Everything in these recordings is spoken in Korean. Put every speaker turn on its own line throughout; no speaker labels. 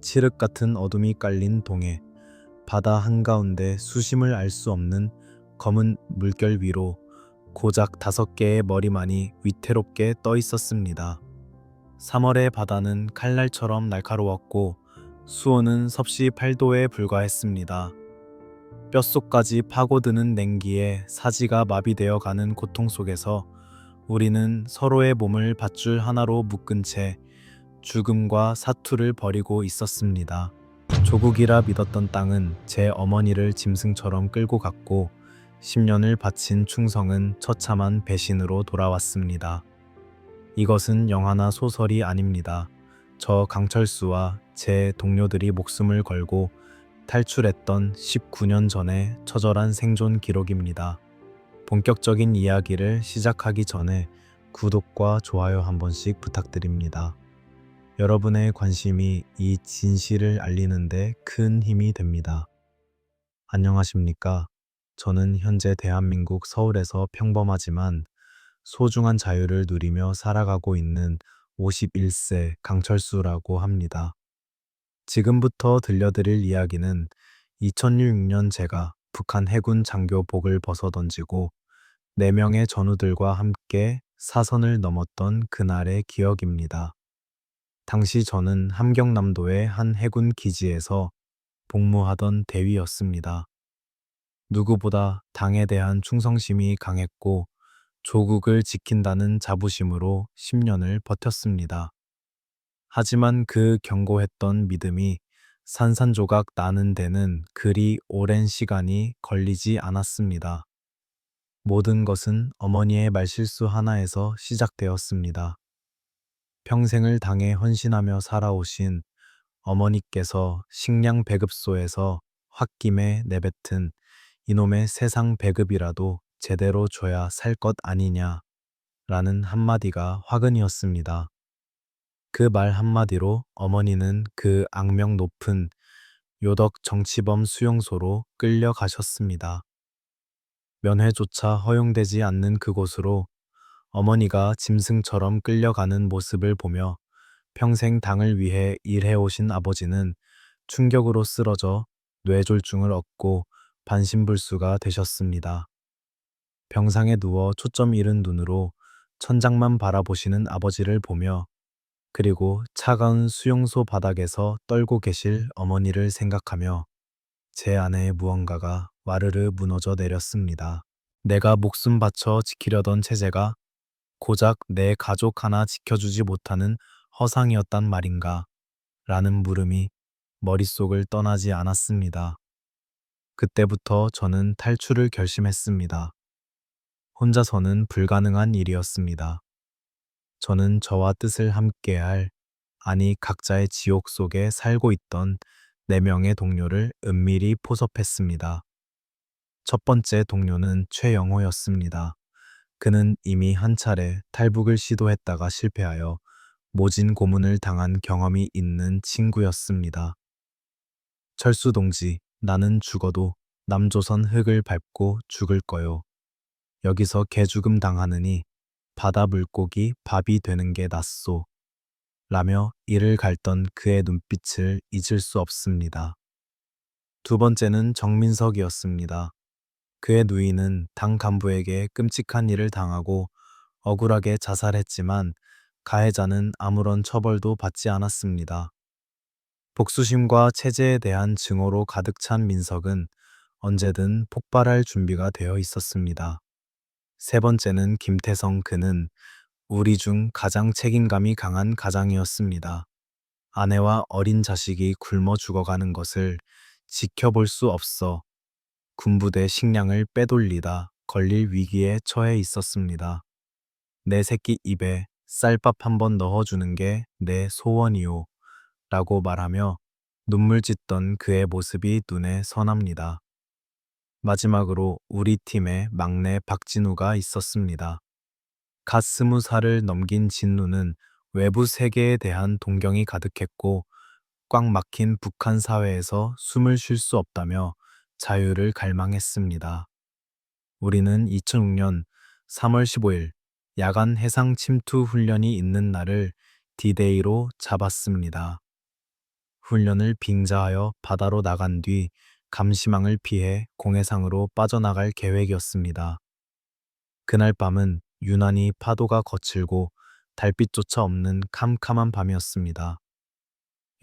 칠흑 같은 어둠이 깔린 동해, 바다 한가운데 수심을 알 수 없는 검은 물결 위로 고작 5개의 머리만이 위태롭게 떠 있었습니다. 3월의 바다는 칼날처럼 날카로웠고 수온은 섭씨 8도에 불과했습니다. 뼛속까지 파고드는 냉기에 사지가 마비되어 가는 고통 속에서 우리는 서로의 몸을 밧줄 하나로 묶은 채 죽음과 사투를 벌이고 있었습니다. 조국이라 믿었던 땅은 제 어머니를 짐승처럼 끌고 갔고 10년을 바친 충성은 처참한 배신으로 돌아왔습니다. 이것은 영화나 소설이 아닙니다. 저 강철수와 제 동료들이 목숨을 걸고 탈출했던 19년 전의 처절한 생존 기록입니다. 본격적인 이야기를 시작하기 전에 구독과 좋아요 한 번씩 부탁드립니다. 여러분의 관심이 이 진실을 알리는데 큰 힘이 됩니다. 안녕하십니까? 저는 현재 대한민국 서울에서 평범하지만 소중한 자유를 누리며 살아가고 있는 51세 강철수라고 합니다. 지금부터 들려드릴 이야기는 2006년 제가 북한 해군 장교복을 벗어던지고 4명의 전우들과 함께 사선을 넘었던 그날의 기억입니다. 당시 저는 함경남도의 한 해군 기지에서 복무하던 대위였습니다. 누구보다 당에 대한 충성심이 강했고 조국을 지킨다는 자부심으로 10년을 버텼습니다. 하지만 그 견고했던 믿음이 산산조각 나는 데는 그리 오랜 시간이 걸리지 않았습니다. 모든 것은 어머니의 말실수 하나에서 시작되었습니다. 평생을 당에 헌신하며 살아오신 어머니께서 식량 배급소에서 홧김에 내뱉은 이놈의 세상 배급이라도 제대로 줘야 살 것 아니냐 라는 한마디가 화근이었습니다. 그 말 한마디로 어머니는 그 악명 높은 요덕 정치범 수용소로 끌려가셨습니다. 면회조차 허용되지 않는 그곳으로 어머니가 짐승처럼 끌려가는 모습을 보며 평생 당을 위해 일해오신 아버지는 충격으로 쓰러져 뇌졸중을 얻고 반신불수가 되셨습니다. 병상에 누워 초점 잃은 눈으로 천장만 바라보시는 아버지를 보며 그리고 차가운 수용소 바닥에서 떨고 계실 어머니를 생각하며 제 안에 무언가가 와르르 무너져 내렸습니다. 내가 목숨 바쳐 지키려던 체제가 고작 내 가족 하나 지켜주지 못하는 허상이었단 말인가 라는 물음이 머릿속을 떠나지 않았습니다. 그때부터 저는 탈출을 결심했습니다. 혼자서는 불가능한 일이었습니다. 저는 저와 뜻을 함께할, 아니 각자의 지옥 속에 살고 있던 4명의 동료를 은밀히 포섭했습니다. 첫 번째 동료는 최영호였습니다. 그는 이미 한 차례 탈북을 시도했다가 실패하여 모진 고문을 당한 경험이 있는 친구였습니다. 철수 동지, 나는 죽어도 남조선 흙을 밟고 죽을 거요. 여기서 개죽음 당하느니 바다 물고기 밥이 되는 게 낫소. 라며 이를 갈던 그의 눈빛을 잊을 수 없습니다. 두 번째는 정민석이었습니다. 그의 누이는 당 간부에게 끔찍한 일을 당하고 억울하게 자살했지만 가해자는 아무런 처벌도 받지 않았습니다. 복수심과 체제에 대한 증오로 가득 찬 민석은 언제든 폭발할 준비가 되어 있었습니다. 세 번째는 김태성, 그는 우리 중 가장 책임감이 강한 가장이었습니다. 아내와 어린 자식이 굶어 죽어가는 것을 지켜볼 수 없어 군부대 식량을 빼돌리다 걸릴 위기에 처해 있었습니다. 내 새끼 입에 쌀밥 한번 넣어주는 게 내 소원이요 라고 말하며 눈물 짓던 그의 모습이 눈에 선합니다. 마지막으로 우리 팀의 막내 박진우가 있었습니다. 갓 20살을 넘긴 진우는 외부 세계에 대한 동경이 가득했고 꽉 막힌 북한 사회에서 숨을 쉴 수 없다며 자유를 갈망했습니다. 우리는 2006년 3월 15일 야간 해상 침투 훈련이 있는 날을 디데이로 잡았습니다. 훈련을 빙자하여 바다로 나간 뒤 감시망을 피해 공해상으로 빠져나갈 계획이었습니다. 그날 밤은 유난히 파도가 거칠고 달빛조차 없는 캄캄한 밤이었습니다.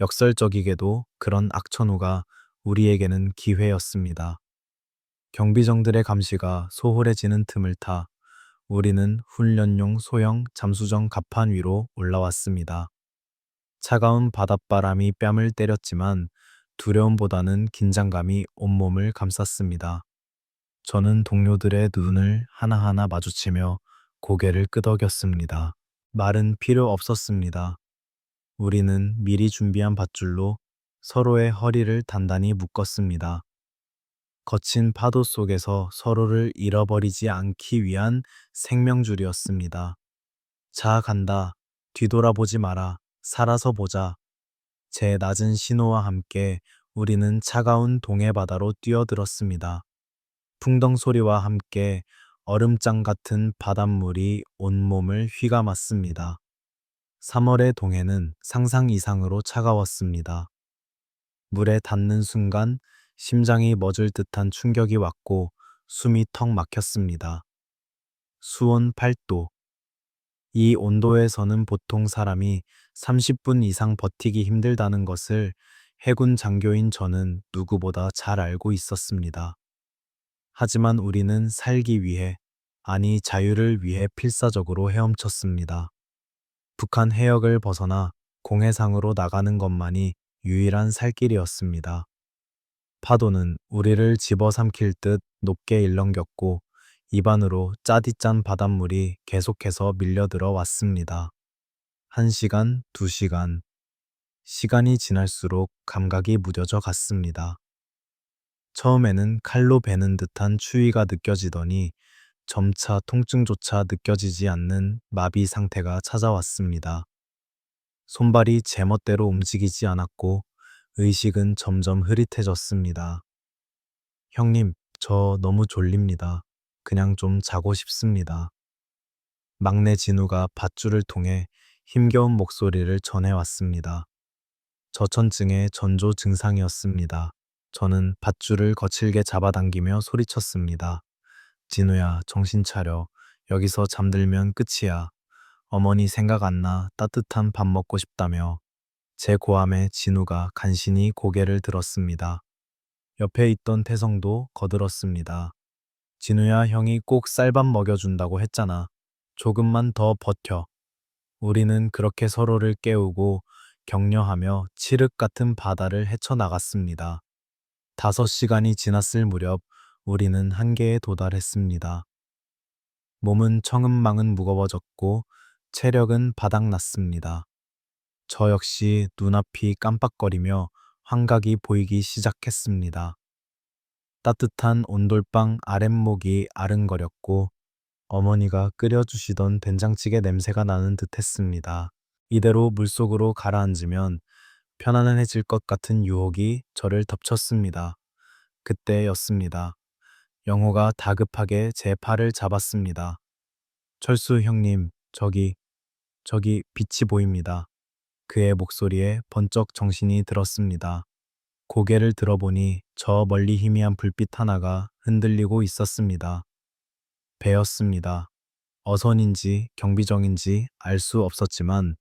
역설적이게도 그런 악천후가 우리에게는 기회였습니다. 경비정들의 감시가 소홀해지는 틈을 타 우리는 훈련용 소형 잠수정 갑판 위로 올라왔습니다. 차가운 바닷바람이 뺨을 때렸지만 두려움보다는 긴장감이 온몸을 감쌌습니다. 저는 동료들의 눈을 하나하나 마주치며 고개를 끄덕였습니다. 말은 필요 없었습니다. 우리는 미리 준비한 밧줄로 서로의 허리를 단단히 묶었습니다. 거친 파도 속에서 서로를 잃어버리지 않기 위한 생명줄이었습니다. 자, 간다. 뒤돌아보지 마라. 살아서 보자. 제 낮은 신호와 함께 우리는 차가운 동해바다로 뛰어들었습니다. 풍덩 소리와 함께 얼음장 같은 바닷물이 온몸을 휘감았습니다. 3월의 동해는 상상 이상으로 차가웠습니다. 물에 닿는 순간 심장이 멎을 듯한 충격이 왔고 숨이 턱 막혔습니다. 수온 8도. 이 온도에서는 보통 사람이 30분 이상 버티기 힘들다는 것을 해군 장교인 저는 누구보다 잘 알고 있었습니다. 하지만 우리는 살기 위해, 아니 자유를 위해 필사적으로 헤엄쳤습니다. 북한 해역을 벗어나 공해상으로 나가는 것만이 유일한 살 길이었습니다. 파도는 우리를 집어삼킬 듯 높게 일렁겼고 입안으로 짜디짠 바닷물이 계속해서 밀려들어 왔습니다. 1시간, 2시간. 시간이 지날수록 감각이 무뎌져 갔습니다. 처음에는 칼로 베는 듯한 추위가 느껴지더니 점차 통증조차 느껴지지 않는 마비 상태가 찾아왔습니다. 손발이 제멋대로 움직이지 않았고 의식은 점점 흐릿해졌습니다. 형님, 저 너무 졸립니다. 그냥 좀 자고 싶습니다. 막내 진우가 밧줄을 통해 힘겨운 목소리를 전해왔습니다. 저천증의 전조 증상이었습니다. 저는 밧줄을 거칠게 잡아당기며 소리쳤습니다. 진우야, 정신 차려. 여기서 잠들면 끝이야. 어머니 생각 안 나. 따뜻한 밥 먹고 싶다며. 제 고함에 진우가 간신히 고개를 들었습니다. 옆에 있던 태성도 거들었습니다. 진우야, 형이 꼭 쌀밥 먹여준다고 했잖아. 조금만 더 버텨. 우리는 그렇게 서로를 깨우고 격려하며 칠흑 같은 바다를 헤쳐나갔습니다. 5시간이 지났을 무렵 우리는 한계에 도달했습니다. 몸은 청은망은 무거워졌고 체력은 바닥났습니다. 저 역시 눈앞이 깜빡거리며 환각이 보이기 시작했습니다. 따뜻한 온돌방 아랫목이 아른거렸고 어머니가 끓여주시던 된장찌개 냄새가 나는 듯 했습니다. 이대로 물속으로 가라앉으면 편안해질 것 같은 유혹이 저를 덮쳤습니다. 그때였습니다. 영호가 다급하게 제 팔을 잡았습니다. 철수 형님, 저기 빛이 보입니다. 그의 목소리에 번쩍 정신이 들었습니다. 고개를 들어보니 저 멀리 희미한 불빛 하나가 흔들리고 있었습니다. 배였습니다. 어선인지 경비정인지 알 수 없었지만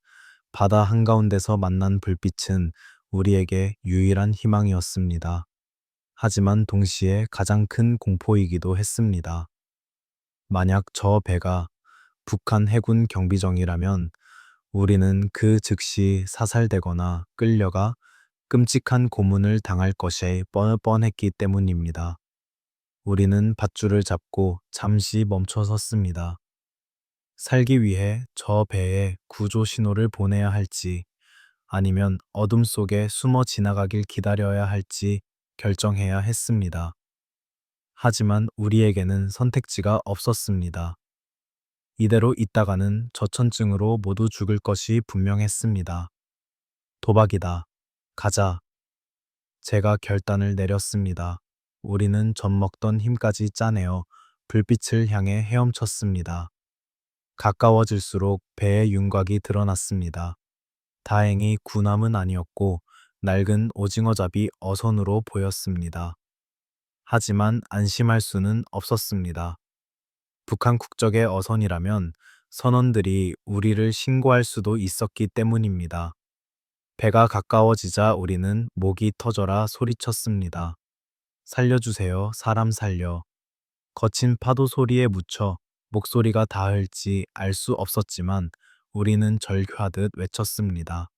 바다 한가운데서 만난 불빛은 우리에게 유일한 희망이었습니다. 하지만 동시에 가장 큰 공포이기도 했습니다. 만약 저 배가 북한 해군 경비정이라면 우리는 그 즉시 사살되거나 끌려가 끔찍한 고문을 당할 것이 뻔했기 때문입니다. 우리는 밧줄을 잡고 잠시 멈춰 섰습니다. 살기 위해 저 배에 구조 신호를 보내야 할지 아니면 어둠 속에 숨어 지나가길 기다려야 할지 결정해야 했습니다. 하지만 우리에게는 선택지가 없었습니다. 이대로 있다가는 저천증으로 모두 죽을 것이 분명했습니다. 도박이다. 가자. 제가 결단을 내렸습니다. 우리는 젖먹던 힘까지 짜내어 불빛을 향해 헤엄쳤습니다. 가까워질수록 배의 윤곽이 드러났습니다. 다행히 군함은 아니었고 낡은 오징어잡이 어선으로 보였습니다. 하지만 안심할 수는 없었습니다. 북한 국적의 어선이라면 선원들이 우리를 신고할 수도 있었기 때문입니다. 배가 가까워지자 우리는 목이 터져라 소리쳤습니다. 살려주세요, 사람 살려. 거친 파도 소리에 묻혀 목소리가 닿을지 알 수 없었지만 우리는 절규하듯 외쳤습니다.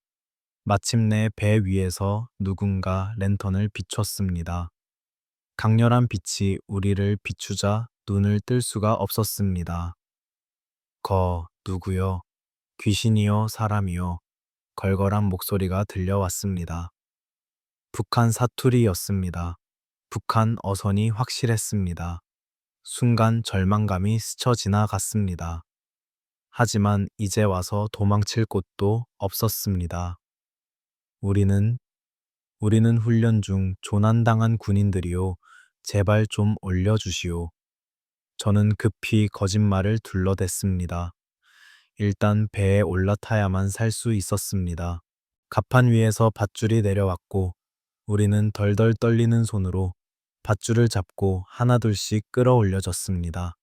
마침내 배 위에서 누군가 랜턴을 비췄습니다. 강렬한 빛이 우리를 비추자 눈을 뜰 수가 없었습니다. 누구요? 귀신이요, 사람이요? 걸걸한 목소리가 들려왔습니다. 북한 사투리였습니다. 북한 어선이 확실했습니다. 순간 절망감이 스쳐 지나갔습니다. 하지만 이제 와서 도망칠 곳도 없었습니다. 우리는, 우리는 훈련 중 조난당한 군인들이요. 제발 좀 올려주시오. 저는 급히 거짓말을 둘러댔습니다. 일단 배에 올라타야만 살 수 있었습니다. 갑판 위에서 밧줄이 내려왔고 우리는 덜덜 떨리는 손으로 밧줄을 잡고 하나둘씩 끌어올려졌습니다.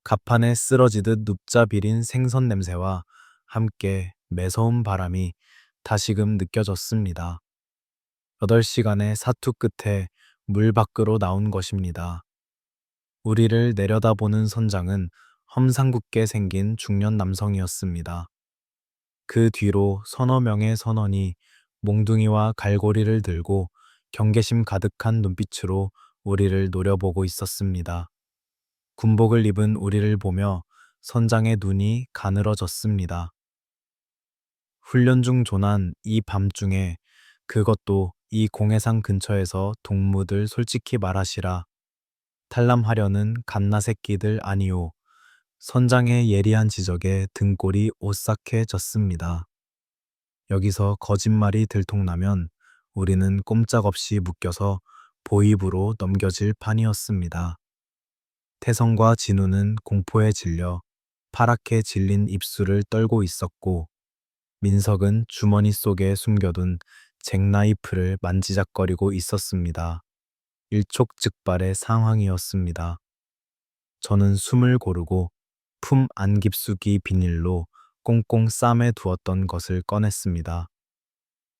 갑판에 쓰러지듯 눕자 비린 생선 냄새와 함께 매서운 바람이 다시금 느껴졌습니다. 8시간의 사투 끝에 물 밖으로 나온 것입니다. 우리를 내려다보는 선장은 험상궂게 생긴 중년 남성이었습니다. 그 뒤로 서너 명의 선원이 몽둥이와 갈고리를 들고 경계심 가득한 눈빛으로 우리를 노려보고 있었습니다. 군복을 입은 우리를 보며 선장의 눈이 가늘어졌습니다. 훈련 중 조난 이 밤중에 그것도 이 공해상 근처에서 동무들 솔직히 말하시라. 탈람하려는 갓나새끼들 아니오. 선장의 예리한 지적에 등골이 오싹해졌습니다. 여기서 거짓말이 들통나면 우리는 꼼짝없이 묶여서 보입으로 넘겨질 판이었습니다. 태성과 진우는 공포에 질려 파랗게 질린 입술을 떨고 있었고 민석은 주머니 속에 숨겨둔 잭나이프를 만지작거리고 있었습니다. 일촉즉발의 상황이었습니다. 저는 숨을 고르고 품 안 깊숙이 비닐로 꽁꽁 싸매 두었던 것을 꺼냈습니다.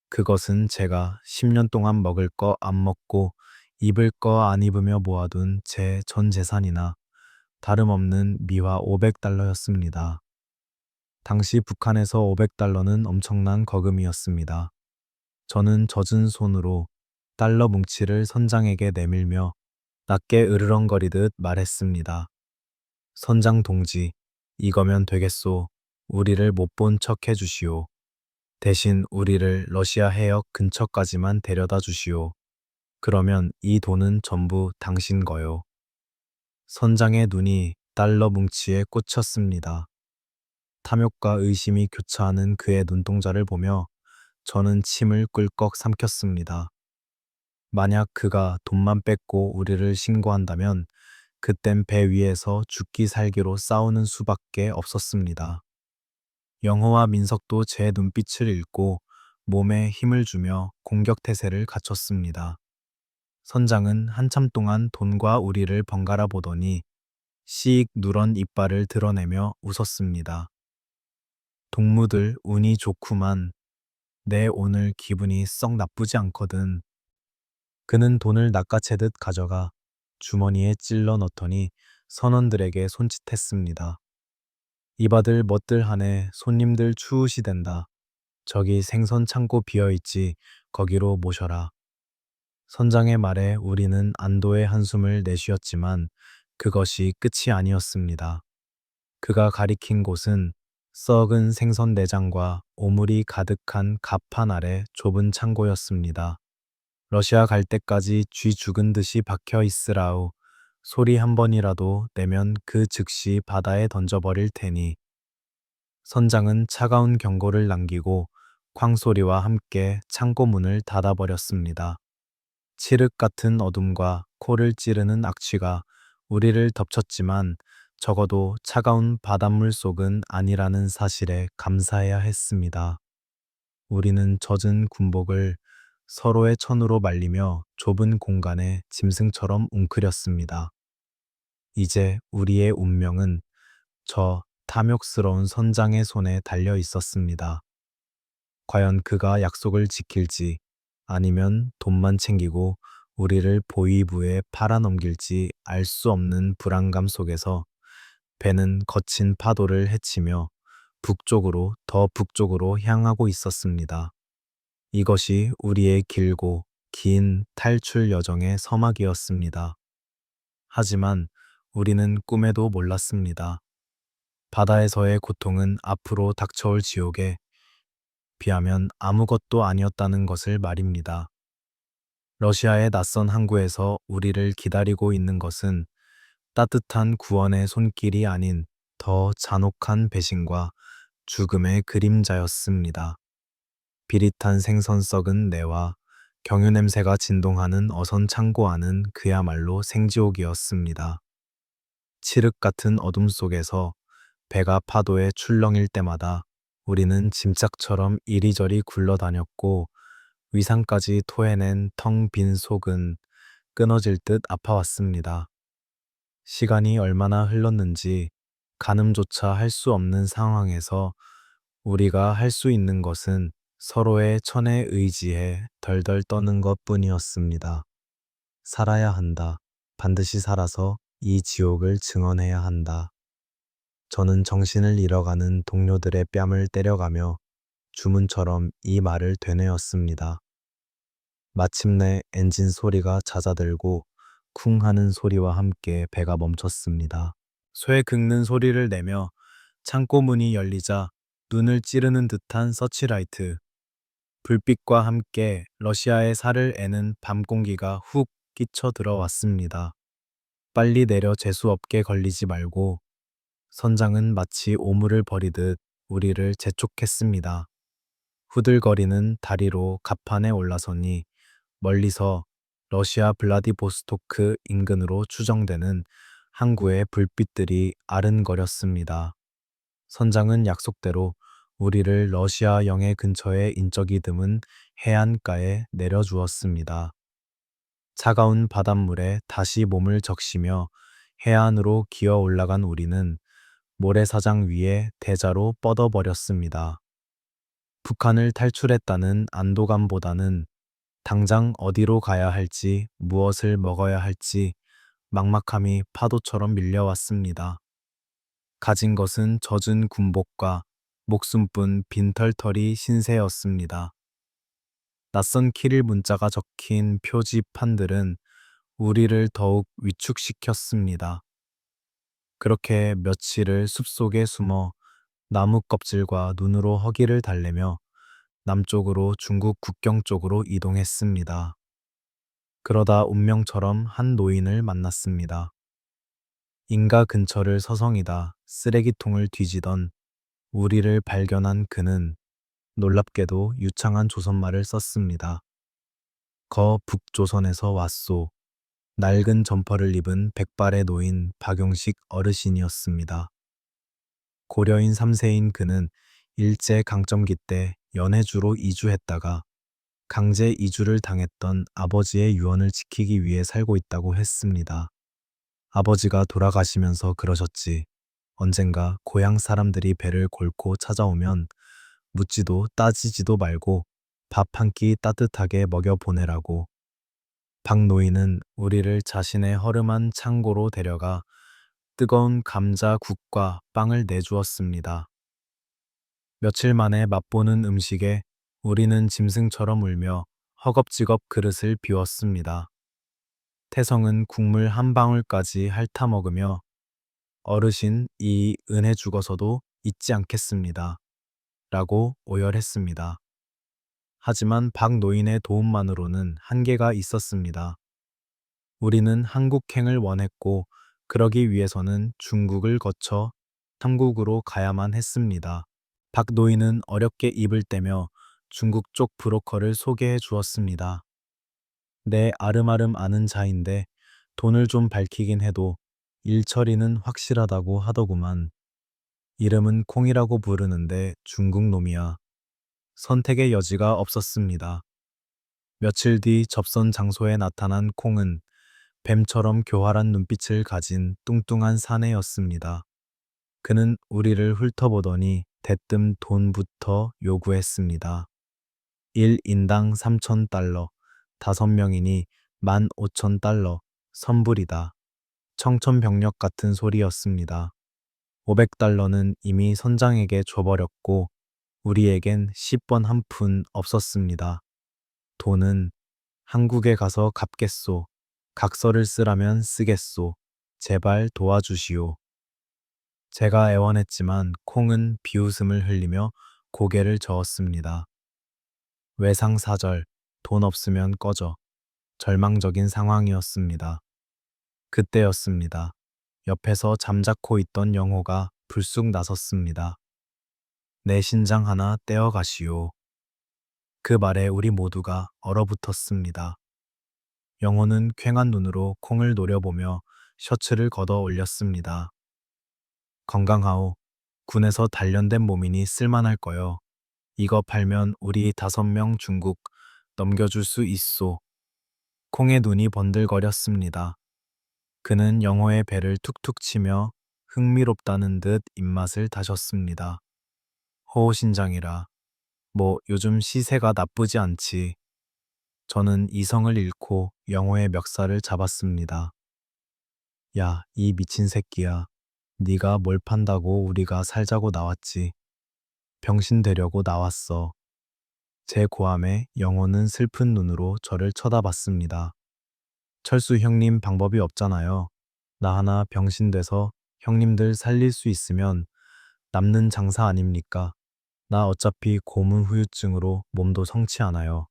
그것은 제가 10년 동안 먹을 거 안 먹고 입을 거 안 입으며 모아둔 제 전 재산이나 다름없는 미화 500달러였습니다. 당시 북한에서 500달러는 엄청난 거금이었습니다. 저는 젖은 손으로 달러 뭉치를 선장에게 내밀며 낮게 으르렁거리듯 말했습니다. 선장 동지, 이거면 되겠소. 우리를 못 본 척 해주시오. 대신 우리를 러시아 해역 근처까지만 데려다 주시오. 그러면 이 돈은 전부 당신 거요. 선장의 눈이 달러 뭉치에 꽂혔습니다. 탐욕과 의심이 교차하는 그의 눈동자를 보며 저는 침을 꿀꺽 삼켰습니다. 만약 그가 돈만 뺏고 우리를 신고한다면 그땐 배 위에서 죽기 살기로 싸우는 수밖에 없었습니다. 영호와 민석도 제 눈빛을 읽고 몸에 힘을 주며 공격 태세를 갖췄습니다. 선장은 한참 동안 돈과 우리를 번갈아 보더니 씩 누런 이빨을 드러내며 웃었습니다. 동무들 운이 좋구만. 내 오늘 기분이 썩 나쁘지 않거든. 그는 돈을 낚아채듯 가져가 주머니에 찔러 넣더니 선원들에게 손짓했습니다. 이바들 멋들 하네. 손님들 추우시댄다. 저기 생선 창고 비어있지. 거기로 모셔라. 선장의 말에 우리는 안도의 한숨을 내쉬었지만 그것이 끝이 아니었습니다. 그가 가리킨 곳은 썩은 생선 내장과 오물이 가득한 갑판 아래 좁은 창고였습니다. 러시아 갈 때까지 쥐 죽은 듯이 박혀 있으라우. 소리 한 번이라도 내면 그 즉시 바다에 던져버릴 테니. 선장은 차가운 경고를 남기고 쾅소리와 함께 창고 문을 닫아버렸습니다. 칠흑 같은 어둠과 코를 찌르는 악취가 우리를 덮쳤지만 적어도 차가운 바닷물 속은 아니라는 사실에 감사해야 했습니다. 우리는 젖은 군복을 서로의 천으로 말리며 좁은 공간에 짐승처럼 웅크렸습니다. 이제 우리의 운명은 저 탐욕스러운 선장의 손에 달려 있었습니다. 과연 그가 약속을 지킬지 아니면 돈만 챙기고 우리를 보위부에 팔아넘길지 알 수 없는 불안감 속에서 배는 거친 파도를 헤치며 북쪽으로 더 북쪽으로 향하고 있었습니다. 이것이 우리의 길고 긴 탈출 여정의 서막이었습니다. 하지만 우리는 꿈에도 몰랐습니다. 바다에서의 고통은 앞으로 닥쳐올 지옥에 비하면 아무것도 아니었다는 것을 말입니다. 러시아의 낯선 항구에서 우리를 기다리고 있는 것은 따뜻한 구원의 손길이 아닌 더 잔혹한 배신과 죽음의 그림자였습니다. 비릿한 생선 썩은 내와 경유 냄새가 진동하는 어선 창고 안은 그야말로 생지옥이었습니다. 칠흑 같은 어둠 속에서 배가 파도에 출렁일 때마다 우리는 짐짝처럼 이리저리 굴러다녔고 위상까지 토해낸 텅 빈 속은 끊어질 듯 아파왔습니다. 시간이 얼마나 흘렀는지 가늠조차 할 수 없는 상황에서 우리가 할 수 있는 것은 서로의 천에 의지해 덜덜 떠는 것 뿐이었습니다. 살아야 한다. 반드시 살아서 이 지옥을 증언해야 한다. 저는 정신을 잃어가는 동료들의 뺨을 때려가며 주문처럼 이 말을 되뇌었습니다. 마침내 엔진 소리가 잦아들고 쿵 하는 소리와 함께 배가 멈췄습니다. 쇠 긁는 소리를 내며 창고 문이 열리자 눈을 찌르는 듯한 서치라이트, 불빛과 함께 러시아의 살을 애는 밤 공기가 훅 끼쳐 들어왔습니다. 빨리 내려 재수없게 걸리지 말고 선장은 마치 오물을 버리듯 우리를 재촉했습니다. 후들거리는 다리로 갑판에 올라서니 멀리서 러시아 블라디보스토크 인근으로 추정되는 항구의 불빛들이 아른거렸습니다. 선장은 약속대로 우리를 러시아 영해 근처의 인적이 드문 해안가에 내려주었습니다. 차가운 바닷물에 다시 몸을 적시며 해안으로 기어 올라간 우리는 모래사장 위에 대자로 뻗어버렸습니다. 북한을 탈출했다는 안도감보다는 당장 어디로 가야 할지, 무엇을 먹어야 할지 막막함이 파도처럼 밀려왔습니다. 가진 것은 젖은 군복과 목숨뿐 빈털터리 신세였습니다. 낯선 키릴 문자가 적힌 표지판들은 우리를 더욱 위축시켰습니다. 그렇게 며칠을 숲속에 숨어 나무 껍질과 눈으로 허기를 달래며 남쪽으로 중국 국경 쪽으로 이동했습니다. 그러다 운명처럼 한 노인을 만났습니다. 인가 근처를 서성이다 쓰레기통을 뒤지던 우리를 발견한 그는 놀랍게도 유창한 조선말을 썼습니다. 거 북조선에서 왔소. 낡은 점퍼를 입은 백발의 노인 박용식 어르신이었습니다. 고려인 3세인 그는 일제 강점기 때 연해주로 이주했다가 강제 이주를 당했던 아버지의 유언을 지키기 위해 살고 있다고 했습니다. 아버지가 돌아가시면서 그러셨지. 언젠가 고향 사람들이 배를 골고 찾아오면 묻지도 따지지도 말고 밥 한 끼 따뜻하게 먹여 보내라고. 박 노인은 우리를 자신의 허름한 창고로 데려가 뜨거운 감자국과 빵을 내주었습니다. 며칠 만에 맛보는 음식에 우리는 짐승처럼 울며 허겁지겁 그릇을 비웠습니다. 태성은 국물 한 방울까지 핥아 먹으며 어르신 이 은혜 죽어서도 잊지 않겠습니다. 라고 오열했습니다. 하지만 박 노인의 도움만으로는 한계가 있었습니다. 우리는 한국행을 원했고 그러기 위해서는 중국을 거쳐 삼국으로 가야만 했습니다. 박 노인은 어렵게 입을 떼며 중국 쪽 브로커를 소개해 주었습니다. 내 아름아름 아는 자인데 돈을 좀 밝히긴 해도 일 처리는 확실하다고 하더구만. 이름은 콩이라고 부르는데 중국 놈이야. 선택의 여지가 없었습니다. 며칠 뒤 접선 장소에 나타난 콩은 뱀처럼 교활한 눈빛을 가진 뚱뚱한 사내였습니다. 그는 우리를 훑어보더니 대뜸 돈부터 요구했습니다. 1인당 3,000달러, 5명이니 15,000달러, 선불이다. 청천벽력 같은 소리였습니다. 500달러는 이미 선장에게 줘버렸고 우리에겐 10번 한 푼 없었습니다. 돈은 한국에 가서 갚겠소. 각서를 쓰라면 쓰겠소. 제발 도와주시오. 제가 애원했지만 콩은 비웃음을 흘리며 고개를 저었습니다. 외상사절, 돈 없으면 꺼져. 절망적인 상황이었습니다. 그때였습니다. 옆에서 잠자코 있던 영호가 불쑥 나섰습니다. 내 신장 하나 떼어 가시오. 그 말에 우리 모두가 얼어붙었습니다. 영호는 퀭한 눈으로 콩을 노려보며 셔츠를 걷어 올렸습니다. 건강하오. 군에서 단련된 몸이니 쓸만할 거요. 이거 팔면 우리 5명 중국 넘겨줄 수 있소. 콩의 눈이 번들거렸습니다. 그는 영호의 배를 툭툭 치며 흥미롭다는 듯 입맛을 다셨습니다. 호호신장이라. 뭐 요즘 시세가 나쁘지 않지. 저는 이성을 잃고 영호의 멱살을 잡았습니다. 야, 이 미친 새끼야. 네가 뭘 판다고 우리가 살자고 나왔지. 병신 되려고 나왔어. 제 고함에 영호는 슬픈 눈으로 저를 쳐다봤습니다. 철수 형님 방법이 없잖아요. 나 하나 병신 돼서 형님들 살릴 수 있으면 남는 장사 아닙니까? 나 어차피 고문 후유증으로 몸도 성치 않아요.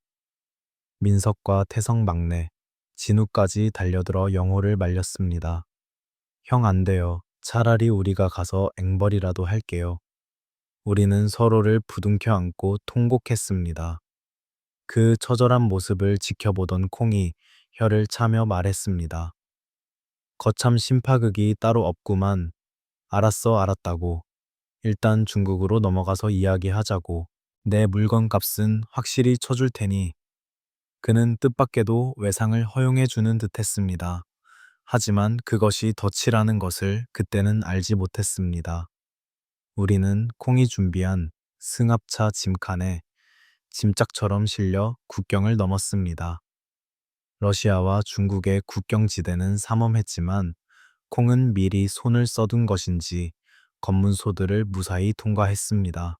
민석과 태성 막내, 진우까지 달려들어 영호를 말렸습니다. 형 안 돼요. 차라리 우리가 가서 앵벌이라도 할게요. 우리는 서로를 부둥켜 안고 통곡했습니다. 그 처절한 모습을 지켜보던 콩이 혀를 차며 말했습니다. 거참 심파극이 따로 없구만. 알았어, 알았다고. 일단 중국으로 넘어가서 이야기하자고. 내 물건 값은 확실히 쳐줄 테니. 그는 뜻밖에도 외상을 허용해 주는 듯했습니다. 하지만 그것이 덫이라는 것을 그때는 알지 못했습니다. 우리는 콩이 준비한 승합차 짐칸에 짐짝처럼 실려 국경을 넘었습니다. 러시아와 중국의 국경지대는 삼엄했지만 콩은 미리 손을 써둔 것인지 검문소들을 무사히 통과했습니다.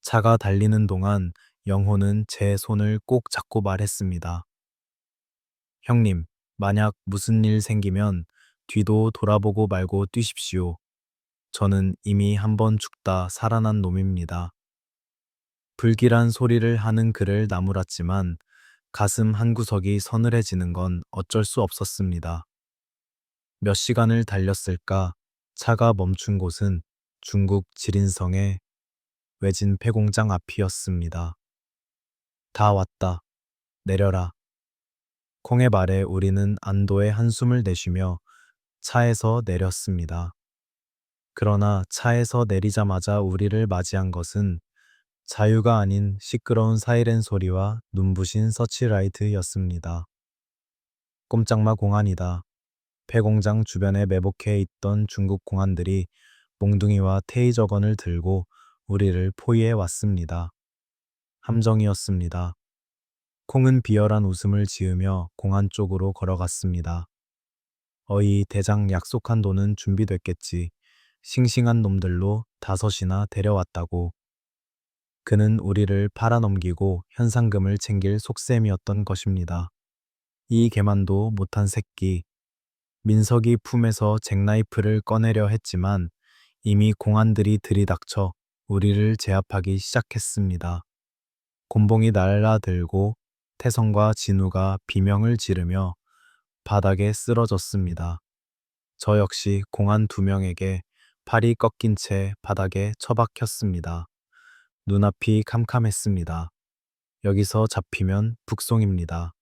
차가 달리는 동안 영호는 제 손을 꼭 잡고 말했습니다. 형님, 만약 무슨 일 생기면 뒤도 돌아보고 말고 뛰십시오. 저는 이미 한 번 죽다 살아난 놈입니다. 불길한 소리를 하는 그를 나무랐지만 가슴 한구석이 서늘해지는 건 어쩔 수 없었습니다. 몇 시간을 달렸을까 차가 멈춘 곳은 중국 지린성의 외진 폐공장 앞이었습니다. 다 왔다. 내려라. 콩의 말에 우리는 안도의 한숨을 내쉬며 차에서 내렸습니다. 그러나 차에서 내리자마자 우리를 맞이한 것은 자유가 아닌 시끄러운 사이렌 소리와 눈부신 서치라이트였습니다. 꼼짝마 공안이다. 폐공장 주변에 매복해 있던 중국 공안들이 몽둥이와 테이저건을 들고 우리를 포위해 왔습니다. 함정이었습니다. 콩은 비열한 웃음을 지으며 공안 쪽으로 걸어갔습니다. 어이 대장 약속한 돈은 준비됐겠지. 싱싱한 놈들로 5이나 데려왔다고. 그는 우리를 팔아넘기고 현상금을 챙길 속셈이었던 것입니다. 이 개만도 못한 새끼. 민석이 품에서 잭나이프를 꺼내려 했지만 이미 공안들이 들이닥쳐 우리를 제압하기 시작했습니다. 곤봉이 날라들고 태성과 진우가 비명을 지르며 바닥에 쓰러졌습니다. 저 역시 공안 2명에게 팔이 꺾인 채 바닥에 처박혔습니다. 눈앞이 캄캄했습니다. 여기서 잡히면 북송입니다.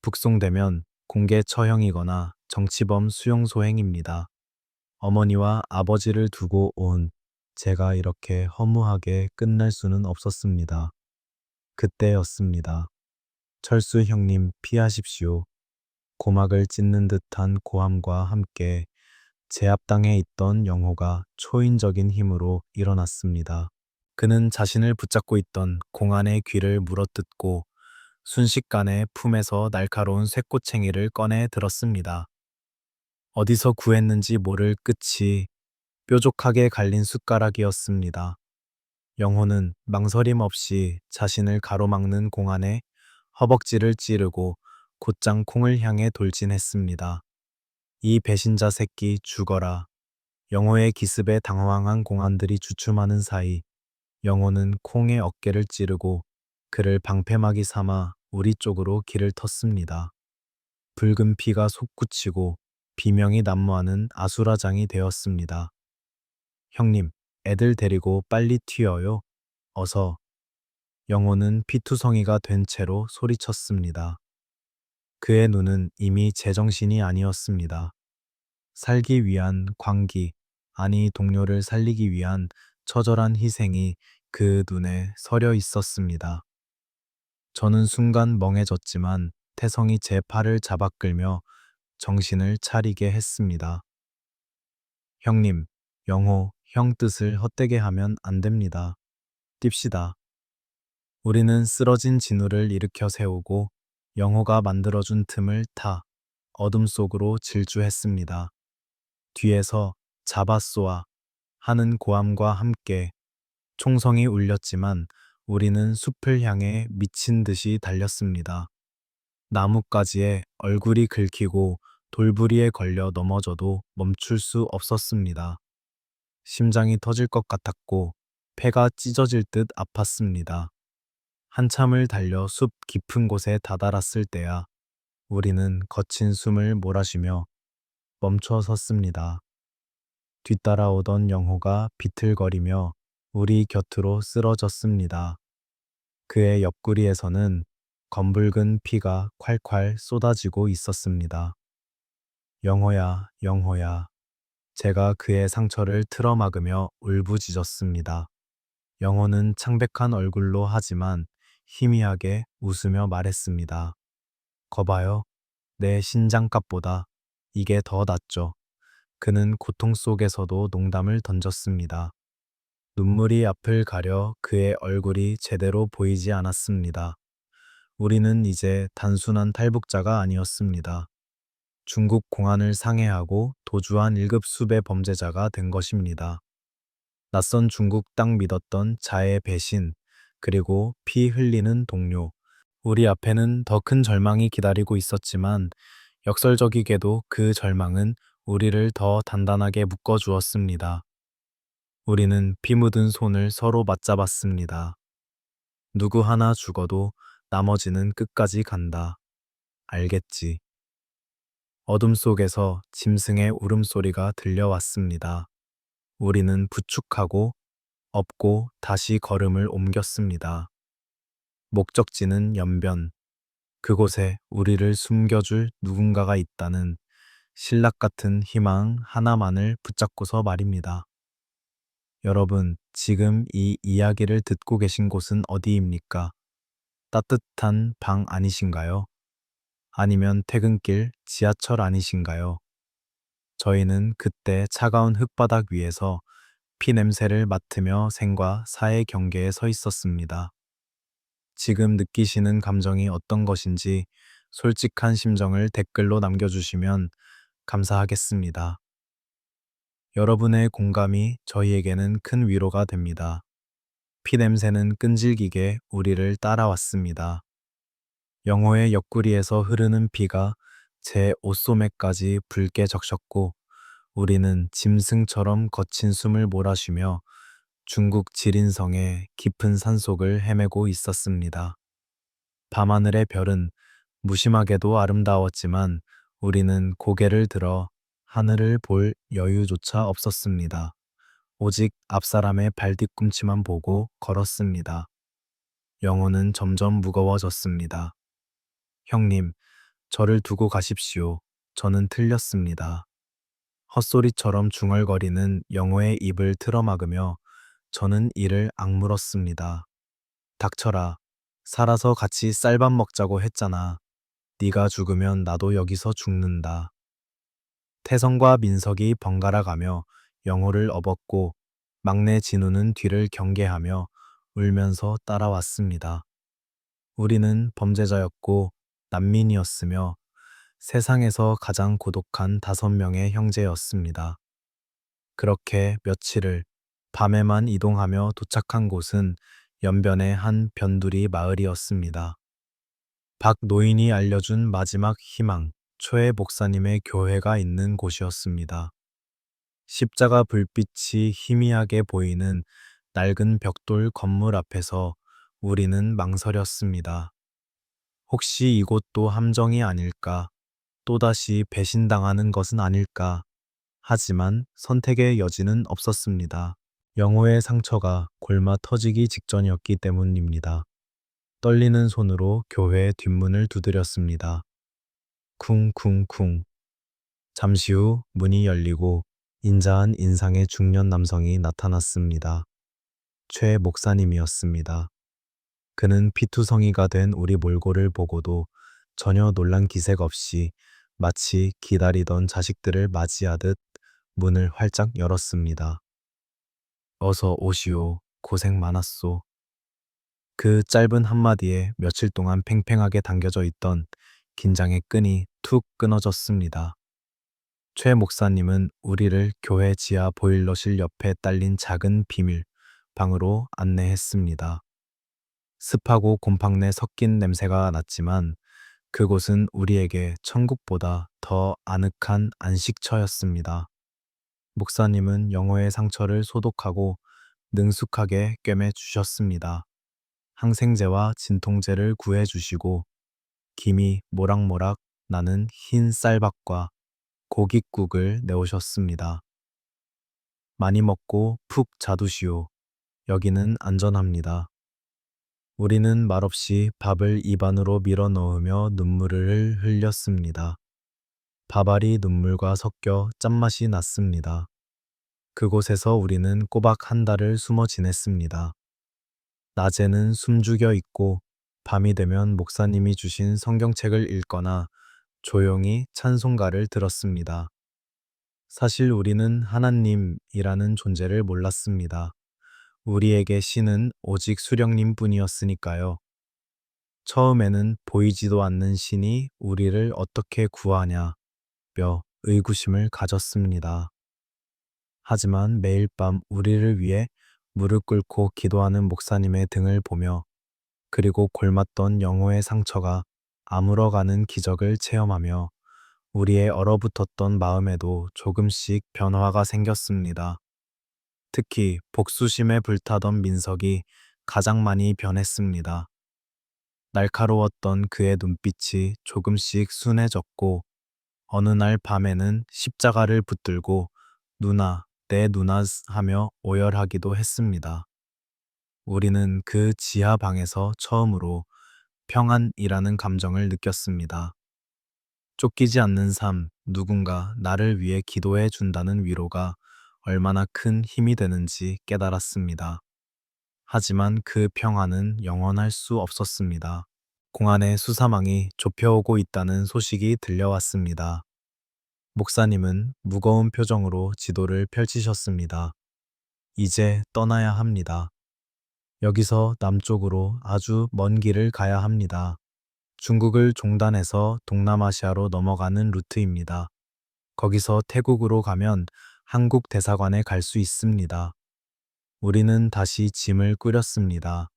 북송되면 공개 처형이거나 정치범 수용소행입니다. 어머니와 아버지를 두고 온 제가 이렇게 허무하게 끝날 수는 없었습니다. 그때였습니다. 철수 형님 피하십시오. 고막을 찢는 듯한 고함과 함께 제 앞당에 있던 영호가 초인적인 힘으로 일어났습니다. 그는 자신을 붙잡고 있던 공안의 귀를 물어뜯고 순식간에 품에서 날카로운 쇠꼬챙이를 꺼내 들었습니다. 어디서 구했는지 모를 끝이 뾰족하게 갈린 숟가락이었습니다. 영호는 망설임 없이 자신을 가로막는 공안에 허벅지를 찌르고 곧장 콩을 향해 돌진했습니다. 이 배신자 새끼 죽어라. 영호의 기습에 당황한 공안들이 주춤하는 사이 영호는 콩의 어깨를 찌르고 그를 방패막이 삼아 우리 쪽으로 길을 텄습니다. 붉은 피가 솟구치고 비명이 난무하는 아수라장이 되었습니다. 형님, 애들 데리고 빨리 튀어요. 어서. 영호는 피투성이가 된 채로 소리쳤습니다. 그의 눈은 이미 제정신이 아니었습니다. 살기 위한 광기, 아니 동료를 살리기 위한 처절한 희생이 그 눈에 서려 있었습니다. 저는 순간 멍해졌지만 태성이 제 팔을 잡아 끌며 정신을 차리게 했습니다. 형님, 영호, 형 뜻을 헛되게 하면 안 됩니다. 뜁시다. 우리는 쓰러진 진우를 일으켜 세우고 영호가 만들어준 틈을 타 어둠 속으로 질주했습니다. 뒤에서 잡아 쏘아 하는 고함과 함께 총성이 울렸지만 우리는 숲을 향해 미친 듯이 달렸습니다. 나뭇가지에 얼굴이 긁히고 돌부리에 걸려 넘어져도 멈출 수 없었습니다. 심장이 터질 것 같았고 폐가 찢어질 듯 아팠습니다. 한참을 달려 숲 깊은 곳에 다다랐을 때야 우리는 거친 숨을 몰아쉬며 멈춰 섰습니다. 뒤따라오던 영호가 비틀거리며 우리 곁으로 쓰러졌습니다. 그의 옆구리에서는 검붉은 피가 콸콸 쏟아지고 있었습니다. 영호야, 영호야. 제가 그의 상처를 틀어막으며 울부짖었습니다. 영호는 창백한 얼굴로 하지만 희미하게 웃으며 말했습니다. 거봐요. 내 신장값보다 이게 더 낫죠. 그는 고통 속에서도 농담을 던졌습니다. 눈물이 앞을 가려 그의 얼굴이 제대로 보이지 않았습니다. 우리는 이제 단순한 탈북자가 아니었습니다. 중국 공안을 상해하고 도주한 1급 수배 범죄자가 된 것입니다. 낯선 중국 땅 믿었던 자의 배신, 그리고 피 흘리는 동료. 우리 앞에는 더 큰 절망이 기다리고 있었지만 역설적이게도 그 절망은 우리를 더 단단하게 묶어주었습니다. 우리는 피 묻은 손을 서로 맞잡았습니다. 누구 하나 죽어도 나머지는 끝까지 간다. 알겠지. 어둠 속에서 짐승의 울음소리가 들려왔습니다. 우리는 부축하고 업고 다시 걸음을 옮겼습니다. 목적지는 연변. 그곳에 우리를 숨겨줄 누군가가 있다는 신락 같은 희망 하나만을 붙잡고서 말입니다. 여러분, 지금 이 이야기를 듣고 계신 곳은 어디입니까? 따뜻한 방 아니신가요? 아니면 퇴근길, 지하철 아니신가요? 저희는 그때 차가운 흙바닥 위에서 피 냄새를 맡으며 생과 사의 경계에 서 있었습니다. 지금 느끼시는 감정이 어떤 것인지 솔직한 심정을 댓글로 남겨주시면 감사하겠습니다. 여러분의 공감이 저희에게는 큰 위로가 됩니다. 피 냄새는 끈질기게 우리를 따라왔습니다. 영호의 옆구리에서 흐르는 피가 제 옷소매까지 붉게 적셨고 우리는 짐승처럼 거친 숨을 몰아쉬며 중국 지린성의 깊은 산속을 헤매고 있었습니다. 밤하늘의 별은 무심하게도 아름다웠지만 우리는 고개를 들어 하늘을 볼 여유조차 없었습니다. 오직 앞사람의 발뒤꿈치만 보고 걸었습니다. 영호는 점점 무거워졌습니다. 형님, 저를 두고 가십시오. 저는 틀렸습니다. 헛소리처럼 중얼거리는 영호의 입을 틀어막으며 저는 이를 악물었습니다. 닥쳐라. 살아서 같이 쌀밥 먹자고 했잖아. 네가 죽으면 나도 여기서 죽는다. 태성과 민석이 번갈아 가며 영호를 업었고 막내 진우는 뒤를 경계하며 울면서 따라왔습니다. 우리는 범죄자였고 난민이었으며 세상에서 가장 고독한 5명의 형제였습니다. 그렇게 며칠을 밤에만 이동하며 도착한 곳은 연변의 한 변두리 마을이었습니다. 박 노인이 알려준 마지막 희망, 초해 목사님의 교회가 있는 곳이었습니다. 십자가 불빛이 희미하게 보이는 낡은 벽돌 건물 앞에서 우리는 망설였습니다. 혹시 이곳도 함정이 아닐까? 또다시 배신당하는 것은 아닐까? 하지만 선택의 여지는 없었습니다. 영호의 상처가 골마 터지기 직전이었기 때문입니다. 떨리는 손으로 교회의 뒷문을 두드렸습니다. 쿵쿵쿵. 잠시 후 문이 열리고 인자한 인상의 중년 남성이 나타났습니다. 최 목사님이었습니다. 그는 피투성이가 된 우리 몰골을 보고도 전혀 놀란 기색 없이 마치 기다리던 자식들을 맞이하듯 문을 활짝 열었습니다. 어서 오시오. 고생 많았소. 그 짧은 한마디에 며칠 동안 팽팽하게 당겨져 있던 긴장의 끈이 툭 끊어졌습니다. 최 목사님은 우리를 교회 지하 보일러실 옆에 딸린 작은 비밀 방으로 안내했습니다. 습하고 곰팡내 섞인 냄새가 났지만 그곳은 우리에게 천국보다 더 아늑한 안식처였습니다. 목사님은 영호의 상처를 소독하고 능숙하게 꿰매 주셨습니다. 항생제와 진통제를 구해 주시고 김이 모락모락 나는 흰 쌀밥과 고깃국을 내오셨습니다. 많이 먹고 푹 자두시오. 여기는 안전합니다. 우리는 말없이 밥을 입 안으로 밀어 넣으며 눈물을 흘렸습니다. 밥알이 눈물과 섞여 짠맛이 났습니다. 그곳에서 우리는 꼬박 한 달을 숨어 지냈습니다. 낮에는 숨죽여 있고 밤이 되면 목사님이 주신 성경책을 읽거나 조용히 찬송가를 들었습니다. 사실 우리는 하나님이라는 존재를 몰랐습니다. 우리에게 신은 오직 수령님 뿐이었으니까요. 처음에는 보이지도 않는 신이 우리를 어떻게 구하냐며 의구심을 가졌습니다. 하지만 매일 밤 우리를 위해 무릎 꿇고 기도하는 목사님의 등을 보며 그리고 골맞던 영호의 상처가 아물어가는 기적을 체험하며 우리의 얼어붙었던 마음에도 조금씩 변화가 생겼습니다. 특히 복수심에 불타던 민석이 가장 많이 변했습니다. 날카로웠던 그의 눈빛이 조금씩 순해졌고 어느 날 밤에는 십자가를 붙들고 누나, 내 누나 하며 오열하기도 했습니다. 우리는 그 지하 방에서 처음으로 평안이라는 감정을 느꼈습니다. 쫓기지 않는 삶, 누군가 나를 위해 기도해 준다는 위로가 얼마나 큰 힘이 되는지 깨달았습니다. 하지만 그 평안은 영원할 수 없었습니다. 공안의 수사망이 좁혀오고 있다는 소식이 들려왔습니다. 목사님은 무거운 표정으로 지도를 펼치셨습니다. 이제 떠나야 합니다. 여기서 남쪽으로 아주 먼 길을 가야 합니다. 중국을 종단해서 동남아시아로 넘어가는 루트입니다. 거기서 태국으로 가면 한국 대사관에 갈 수 있습니다. 우리는 다시 짐을 꾸렸습니다.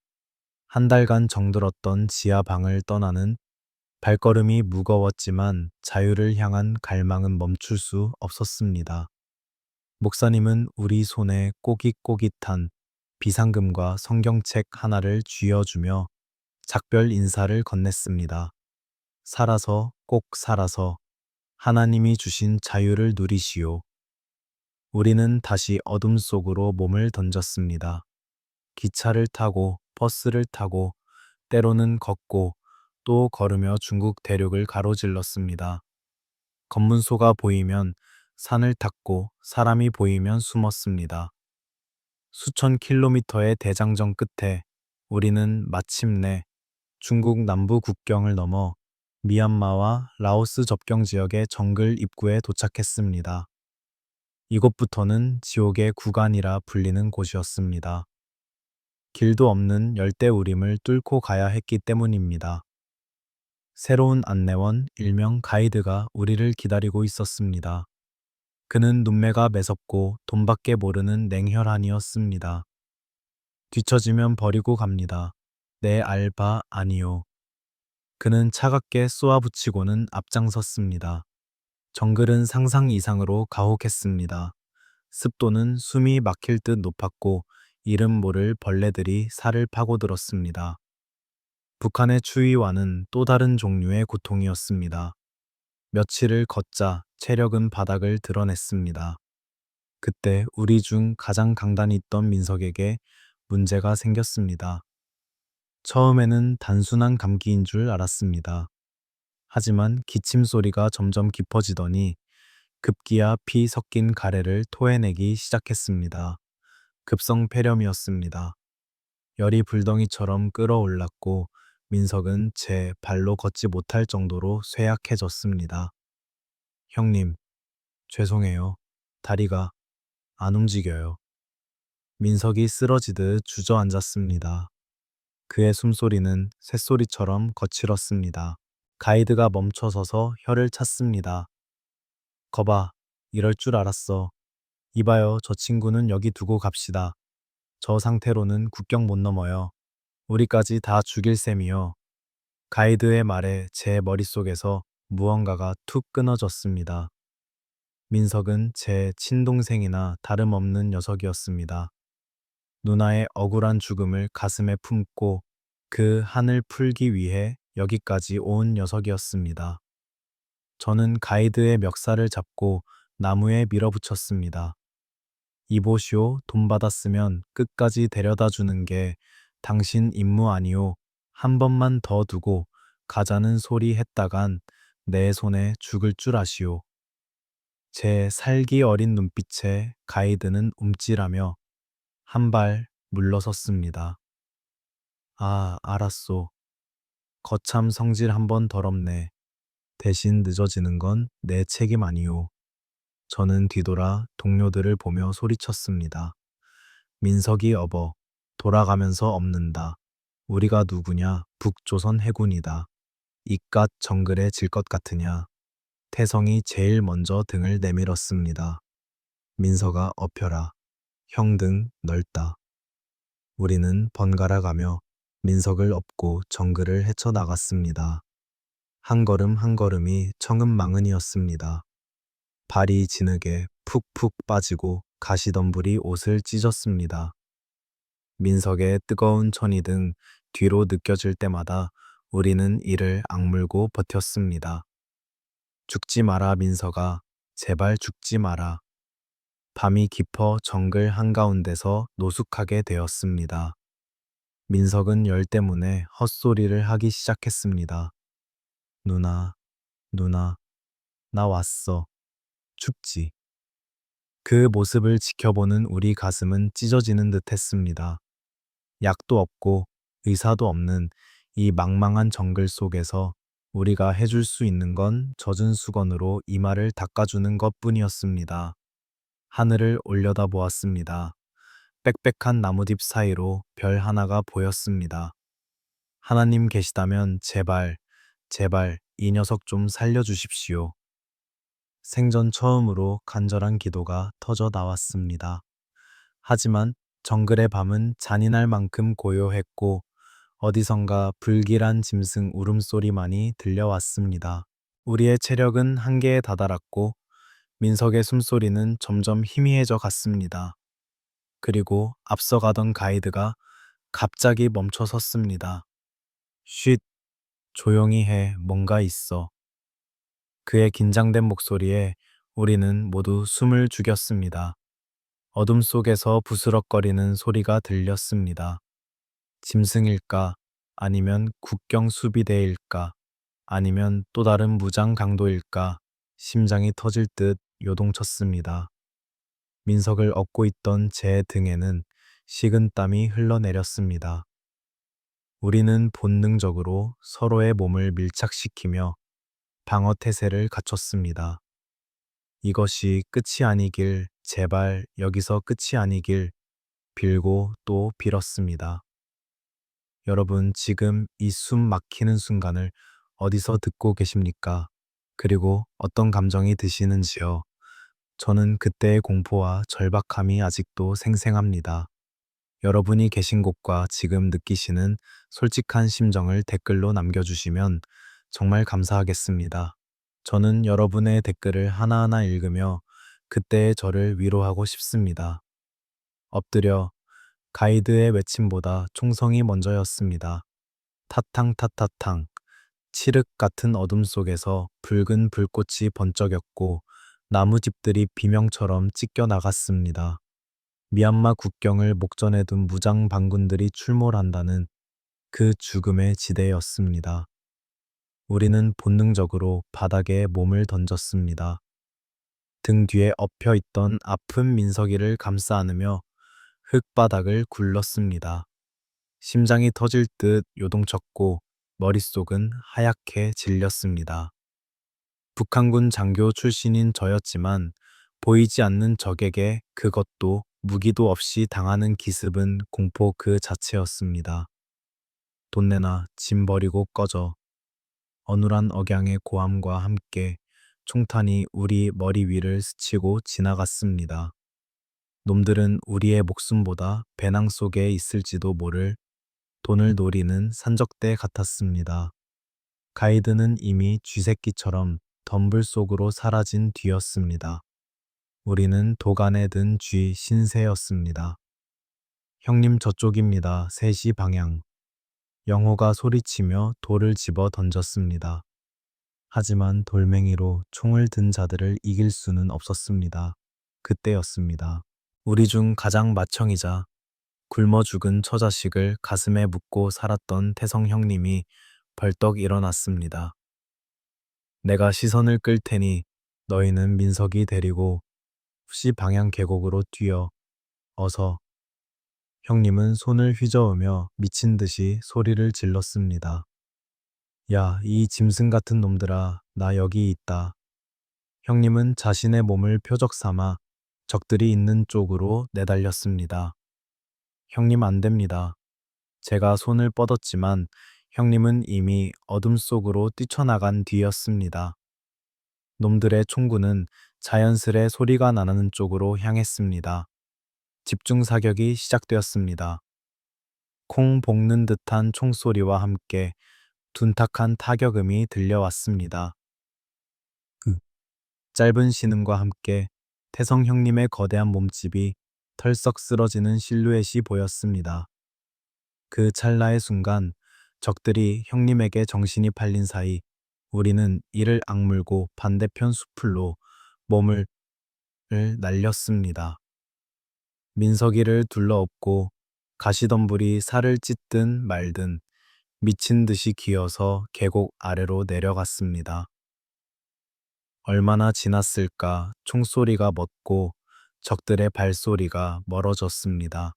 한 달간 정들었던 지하 방을 떠나는 발걸음이 무거웠지만 자유를 향한 갈망은 멈출 수 없었습니다. 목사님은 우리 손에 꼬깃꼬깃한 비상금과 성경책 하나를 쥐어주며 작별 인사를 건넸습니다. 살아서 꼭 살아서 하나님이 주신 자유를 누리시오. 우리는 다시 어둠 속으로 몸을 던졌습니다. 기차를 타고 버스를 타고 때로는 걷고 또 걸으며 중국 대륙을 가로질렀습니다. 검문소가 보이면 산을 탔고 사람이 보이면 숨었습니다. 수천 킬로미터의 대장정 끝에 우리는 마침내 중국 남부 국경을 넘어 미얀마와 라오스 접경 지역의 정글 입구에 도착했습니다. 이곳부터는 지옥의 구간이라 불리는 곳이었습니다. 길도 없는 열대우림을 뚫고 가야 했기 때문입니다. 새로운 안내원, 일명 가이드가 우리를 기다리고 있었습니다. 그는 눈매가 매섭고 돈밖에 모르는 냉혈한이었습니다. 뒤처지면 버리고 갑니다. 내 알바 아니요. 그는 차갑게 쏘아붙이고는 앞장섰습니다. 정글은 상상 이상으로 가혹했습니다. 습도는 숨이 막힐 듯 높았고 이름 모를 벌레들이 살을 파고들었습니다. 북한의 추위와는 또 다른 종류의 고통이었습니다. 며칠을 걷자 체력은 바닥을 드러냈습니다. 그때 우리 중 가장 강단이 있던 민석에게 문제가 생겼습니다. 처음에는 단순한 감기인 줄 알았습니다. 하지만 기침 소리가 점점 깊어지더니 급기야 피 섞인 가래를 토해내기 시작했습니다. 급성 폐렴이었습니다. 열이 불덩이처럼 끓어올랐고 민석은 제 발로 걷지 못할 정도로 쇠약해졌습니다. 형님, 죄송해요. 다리가 안 움직여요. 민석이 쓰러지듯 주저앉았습니다. 그의 숨소리는 쇳소리처럼 거칠었습니다. 가이드가 멈춰서서 혀를 찼습니다. 거봐, 이럴 줄 알았어. 이봐요, 저 친구는 여기 두고 갑시다. 저 상태로는 국경 못 넘어요. 우리까지 다 죽일 셈이요. 가이드의 말에 제 머릿속에서 무언가가 툭 끊어졌습니다. 민석은 제 친동생이나 다름없는 녀석이었습니다. 누나의 억울한 죽음을 가슴에 품고 그 한을 풀기 위해 여기까지 온 녀석이었습니다. 저는 가이드의 멱살을 잡고 나무에 밀어붙였습니다. 이보시오, 돈 받았으면 끝까지 데려다 주는 게 당신 임무 아니오. 한 번만 더 두고 가자는 소리 했다간 내 손에 죽을 줄 아시오. 제 살기 어린 눈빛에 가이드는 움찔하며 한 발 물러섰습니다. 아, 알았소. 거참 성질 한 번 더럽네. 대신 늦어지는 건 내 책임 아니오. 저는 뒤돌아 동료들을 보며 소리쳤습니다. 민석이 업어 돌아가면서 엎는다. 우리가 누구냐? 북조선 해군이다. 이깟 정글에 질 것 같으냐? 태성이 제일 먼저 등을 내밀었습니다. 민석아 엎혀라. 형 등 넓다. 우리는 번갈아 가며 민석을 업고 정글을 헤쳐나갔습니다. 한 걸음 한 걸음이 청은망은이었습니다. 발이 진흙에 푹푹 빠지고 가시덤불이 옷을 찢었습니다. 민석의 뜨거운 천이 등 뒤로 느껴질 때마다 우리는 이를 악물고 버텼습니다. 죽지 마라 민석아, 제발 죽지 마라. 밤이 깊어 정글 한가운데서 노숙하게 되었습니다. 민석은 열 때문에 헛소리를 하기 시작했습니다. 누나, 누나, 나 왔어. 춥지. 그 모습을 지켜보는 우리 가슴은 찢어지는 듯 했습니다. 약도 없고 의사도 없는 이 망망한 정글 속에서 우리가 해줄 수 있는 건 젖은 수건으로 이마를 닦아주는 것 뿐이었습니다. 하늘을 올려다 보았습니다. 빽빽한 나무잎 사이로 별 하나가 보였습니다. 하나님 계시다면 제발, 제발 이 녀석 좀 살려주십시오. 생전 처음으로 간절한 기도가 터져 나왔습니다. 하지만 정글의 밤은 잔인할 만큼 고요했고 어디선가 불길한 짐승 울음소리만이 들려왔습니다. 우리의 체력은 한계에 다다랐고 민석의 숨소리는 점점 희미해져 갔습니다. 그리고 앞서가던 가이드가 갑자기 멈춰 섰습니다. 쉿, 조용히 해, 뭔가 있어. 그의 긴장된 목소리에 우리는 모두 숨을 죽였습니다. 어둠 속에서 부스럭거리는 소리가 들렸습니다. 짐승일까? 아니면 국경 수비대일까? 아니면 또 다른 무장 강도일까? 심장이 터질 듯 요동쳤습니다. 민석을 업고 있던 제 등에는 식은 땀이 흘러내렸습니다. 우리는 본능적으로 서로의 몸을 밀착시키며 방어 태세를 갖췄습니다. 이것이 끝이 아니길, 제발 여기서 끝이 아니길 빌고 또 빌었습니다. 여러분, 지금 이 숨 막히는 순간을 어디서 듣고 계십니까? 그리고 어떤 감정이 드시는지요? 저는 그때의 공포와 절박함이 아직도 생생합니다. 여러분이 계신 곳과 지금 느끼시는 솔직한 심정을 댓글로 남겨주시면 정말 감사하겠습니다. 저는 여러분의 댓글을 하나하나 읽으며 그때의 저를 위로하고 싶습니다. 엎드려 가이드의 외침보다 총성이 먼저였습니다. 타탕타타탕. 칠흑 같은 어둠 속에서 붉은 불꽃이 번쩍였고 나무집들이 비명처럼 찢겨 나갔습니다. 미얀마 국경을 목전에 둔 무장 반군들이 출몰한다는 그 죽음의 지대였습니다. 우리는 본능적으로 바닥에 몸을 던졌습니다. 등 뒤에 엎여 있던 아픈 민석이를 감싸 안으며 흙바닥을 굴렀습니다. 심장이 터질 듯 요동쳤고 머릿속은 하얗게 질렸습니다. 북한군 장교 출신인 저였지만 보이지 않는 적에게 그것도 무기도 없이 당하는 기습은 공포 그 자체였습니다. 돈 내놔, 짐 버리고 꺼져. 어눌한 억양의 고함과 함께 총탄이 우리 머리 위를 스치고 지나갔습니다. 놈들은 우리의 목숨보다 배낭 속에 있을지도 모를 돈을 노리는 산적대 같았습니다. 가이드는 이미 쥐새끼처럼 덤불 속으로 사라진 뒤였습니다. 우리는 도간에 든 쥐 신세였습니다. 형님 저쪽입니다. 3시 방향. 영호가 소리치며 돌을 집어 던졌습니다. 하지만 돌멩이로 총을 든 자들을 이길 수는 없었습니다. 그때였습니다. 우리 중 가장 맏형이자 굶어 죽은 처자식을 가슴에 묻고 살았던 태성 형님이 벌떡 일어났습니다. 내가 시선을 끌 테니 너희는 민석이 데리고 푸시 방향 계곡으로 뛰어. 어서. 형님은 손을 휘저으며 미친 듯이 소리를 질렀습니다. 야, 이 짐승 같은 놈들아, 나 여기 있다. 형님은 자신의 몸을 표적 삼아 적들이 있는 쪽으로 내달렸습니다. 형님 안 됩니다. 제가 손을 뻗었지만 형님은 이미 어둠 속으로 뛰쳐나간 뒤였습니다. 놈들의 총구는 자연스레 소리가 나는 쪽으로 향했습니다. 집중 사격이 시작되었습니다. 콩 볶는 듯한 총소리와 함께 둔탁한 타격음이 들려왔습니다. 짧은 신음과 함께 태성 형님의 거대한 몸집이 털썩 쓰러지는 실루엣이 보였습니다. 그 찰나의 순간 적들이 형님에게 정신이 팔린 사이 우리는 이를 악물고 반대편 수풀로 몸을 날렸습니다. 민석이를 둘러엎고 가시덤불이 살을 찢든 말든 미친 듯이 기어서 계곡 아래로 내려갔습니다. 얼마나 지났을까 총소리가 멎고 적들의 발소리가 멀어졌습니다.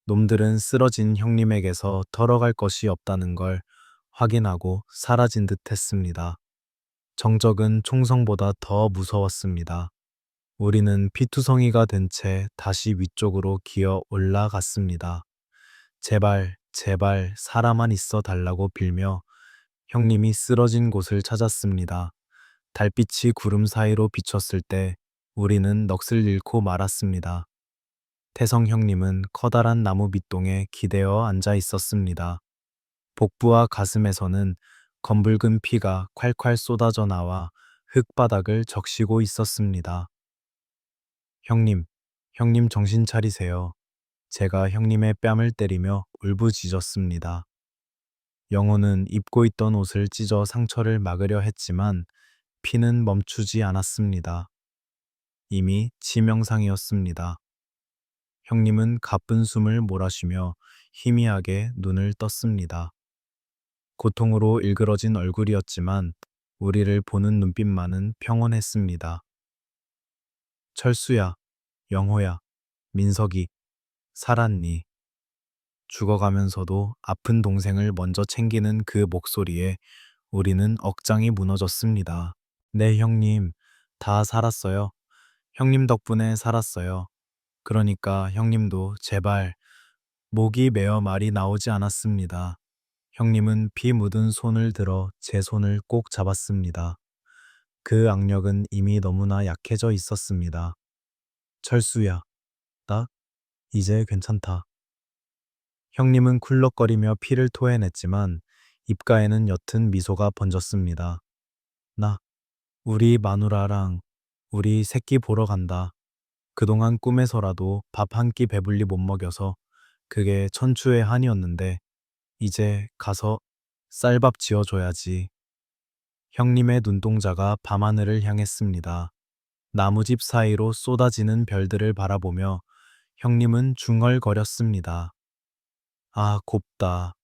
놈들은 쓰러진 형님에게서 털어갈 것이 없다는 걸 확인하고 사라진 듯 했습니다. 정적은 총성보다 더 무서웠습니다. 우리는 피투성이가 된 채 다시 위쪽으로 기어 올라갔습니다. 제발, 제발 살아만 있어 달라고 빌며 형님이 쓰러진 곳을 찾았습니다. 달빛이 구름 사이로 비쳤을 때 우리는 넋을 잃고 말았습니다. 태성 형님은 커다란 나무 밑동에 기대어 앉아 있었습니다. 복부와 가슴에서는 검붉은 피가 콸콸 쏟아져 나와 흙바닥을 적시고 있었습니다. 형님, 형님 정신 차리세요. 제가 형님의 뺨을 때리며 울부짖었습니다. 영호는 입고 있던 옷을 찢어 상처를 막으려 했지만 피는 멈추지 않았습니다. 이미 치명상이었습니다. 형님은 가쁜 숨을 몰아쉬며 희미하게 눈을 떴습니다. 고통으로 일그러진 얼굴이었지만 우리를 보는 눈빛만은 평온했습니다. 철수야, 영호야, 민석이, 살았니? 죽어가면서도 아픈 동생을 먼저 챙기는 그 목소리에 우리는 억장이 무너졌습니다. 네, 형님. 다 살았어요. 형님 덕분에 살았어요. 그러니까 형님도 제발. 목이 메어 말이 나오지 않았습니다. 형님은 피 묻은 손을 들어 제 손을 꼭 잡았습니다. 그 악력은 이미 너무나 약해져 있었습니다. 철수야, 나 이제 괜찮다. 형님은 쿨럭거리며 피를 토해냈지만 입가에는 옅은 미소가 번졌습니다. 나, 우리 마누라랑 우리 새끼 보러 간다. 그동안 꿈에서라도 밥 한 끼 배불리 못 먹여서 그게 천추의 한이었는데 이제 가서 쌀밥 지어줘야지. 형님의 눈동자가 밤하늘을 향했습니다. 나무집 사이로 쏟아지는 별들을 바라보며 형님은 중얼거렸습니다. 아, 곱다.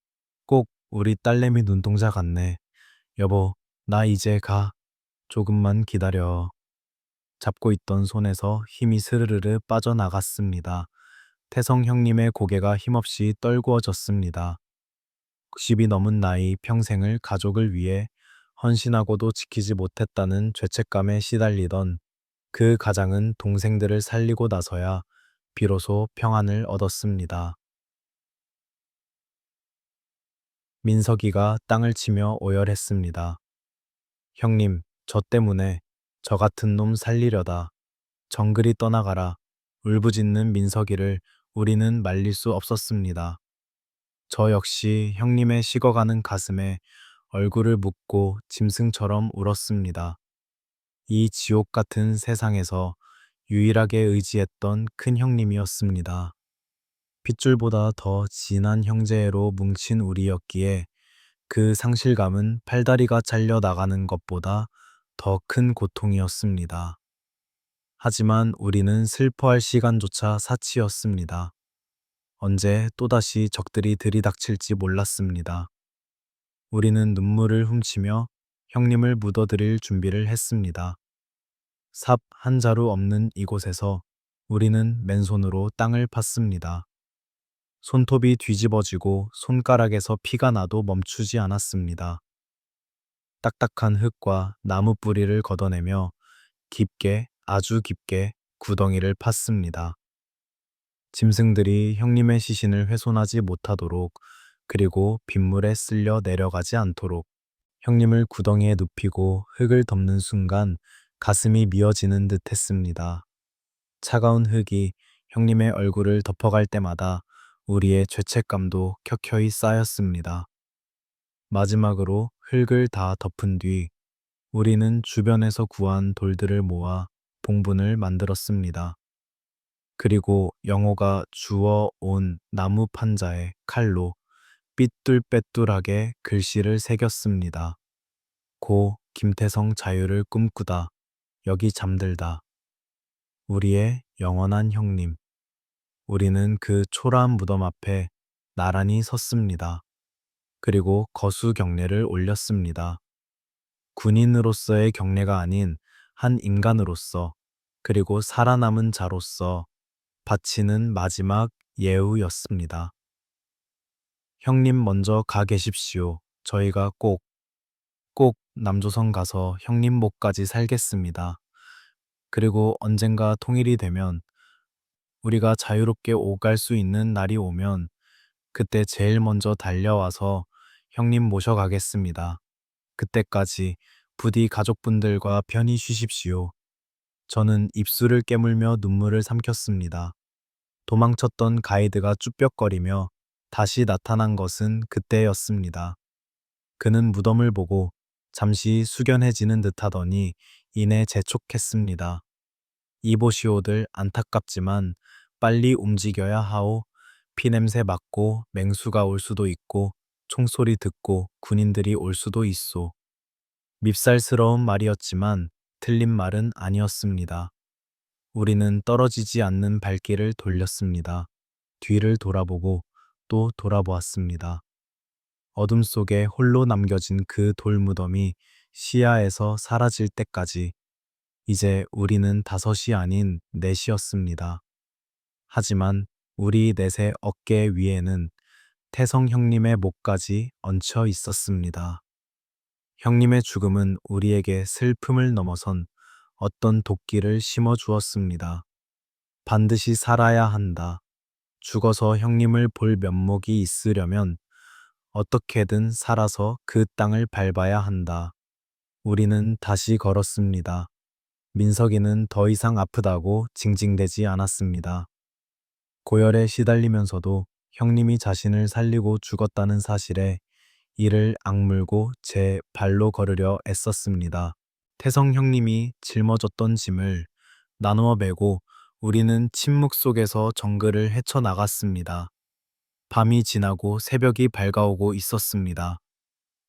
꼭 우리 딸내미 눈동자 같네. 여보, 나 이제 가. 조금만 기다려. 잡고 있던 손에서 힘이 스르르르 빠져나갔습니다. 태성 형님의 고개가 힘없이 떨구어졌습니다. 90이 넘은 나이 평생을 가족을 위해 헌신하고도 지키지 못했다는 죄책감에 시달리던 그 가장은 동생들을 살리고 나서야 비로소 평안을 얻었습니다. 민석이가 땅을 치며 오열했습니다. 형님, 저 때문에 저 같은 놈 살리려다 정글이 떠나가라. 울부짖는 민석이를 우리는 말릴 수 없었습니다. 저 역시 형님의 식어가는 가슴에 얼굴을 묻고 짐승처럼 울었습니다. 이 지옥 같은 세상에서 유일하게 의지했던 큰 형님이었습니다. 핏줄보다 더 진한 형제로 뭉친 우리였기에 그 상실감은 팔다리가 잘려 나가는 것보다 더 큰 고통이었습니다. 하지만 우리는 슬퍼할 시간조차 사치였습니다. 언제 또다시 적들이 들이닥칠지 몰랐습니다. 우리는 눈물을 훔치며 형님을 묻어드릴 준비를 했습니다. 삽 한 자루 없는 이곳에서 우리는 맨손으로 땅을 팠습니다. 손톱이 뒤집어지고 손가락에서 피가 나도 멈추지 않았습니다. 딱딱한 흙과 나무 뿌리를 걷어내며 깊게, 아주 깊게 구덩이를 팠습니다. 짐승들이 형님의 시신을 훼손하지 못하도록 그리고 빗물에 쓸려 내려가지 않도록 형님을 구덩이에 눕히고 흙을 덮는 순간 가슴이 미어지는 듯 했습니다. 차가운 흙이 형님의 얼굴을 덮어갈 때마다 우리의 죄책감도 켜켜이 쌓였습니다. 마지막으로 흙을 다 덮은 뒤 우리는 주변에서 구한 돌들을 모아 봉분을 만들었습니다. 그리고 영호가 주워 온 나무 판자에 칼로 삐뚤빼뚤하게 글씨를 새겼습니다. 고 김태성 자유를 꿈꾸다. 여기 잠들다. 우리의 영원한 형님. 우리는 그 초라한 무덤 앞에 나란히 섰습니다. 그리고 거수 경례를 올렸습니다. 군인으로서의 경례가 아닌 한 인간으로서 그리고 살아남은 자로서 바치는 마지막 예우였습니다. 형님 먼저 가 계십시오. 저희가 꼭 남조선 가서 형님 목까지 살겠습니다. 그리고 언젠가 통일이 되면 우리가 자유롭게 오갈 수 있는 날이 오면 그때 제일 먼저 달려와서 형님 모셔가겠습니다. 그때까지 부디 가족분들과 편히 쉬십시오. 저는 입술을 깨물며 눈물을 삼켰습니다. 도망쳤던 가이드가 쭈뼛거리며 다시 나타난 것은 그때였습니다. 그는 무덤을 보고 잠시 숙연해지는 듯하더니 이내 재촉했습니다. 이보시오들 안타깝지만 빨리 움직여야 하오. 피냄새 맡고 맹수가 올 수도 있고 총소리 듣고 군인들이 올 수도 있소. 밉살스러운 말이었지만 틀린 말은 아니었습니다. 우리는 떨어지지 않는 발길을 돌렸습니다. 뒤를 돌아보고 또 돌아보았습니다. 어둠 속에 홀로 남겨진 그 돌무덤이 시야에서 사라질 때까지 이제 우리는 다섯이 아닌 넷이었습니다. 하지만 우리 넷의 어깨 위에는 태성 형님의 목까지 얹혀 있었습니다. 형님의 죽음은 우리에게 슬픔을 넘어선 어떤 도끼를 심어 주었습니다. 반드시 살아야 한다. 죽어서 형님을 볼 면목이 있으려면 어떻게든 살아서 그 땅을 밟아야 한다. 우리는 다시 걸었습니다. 민석이는 더 이상 아프다고 징징대지 않았습니다. 고열에 시달리면서도 형님이 자신을 살리고 죽었다는 사실에 이를 악물고 제 발로 걸으려 애썼습니다. 태성 형님이 짊어졌던 짐을 나누어 메고 우리는 침묵 속에서 정글을 헤쳐나갔습니다. 밤이 지나고 새벽이 밝아오고 있었습니다.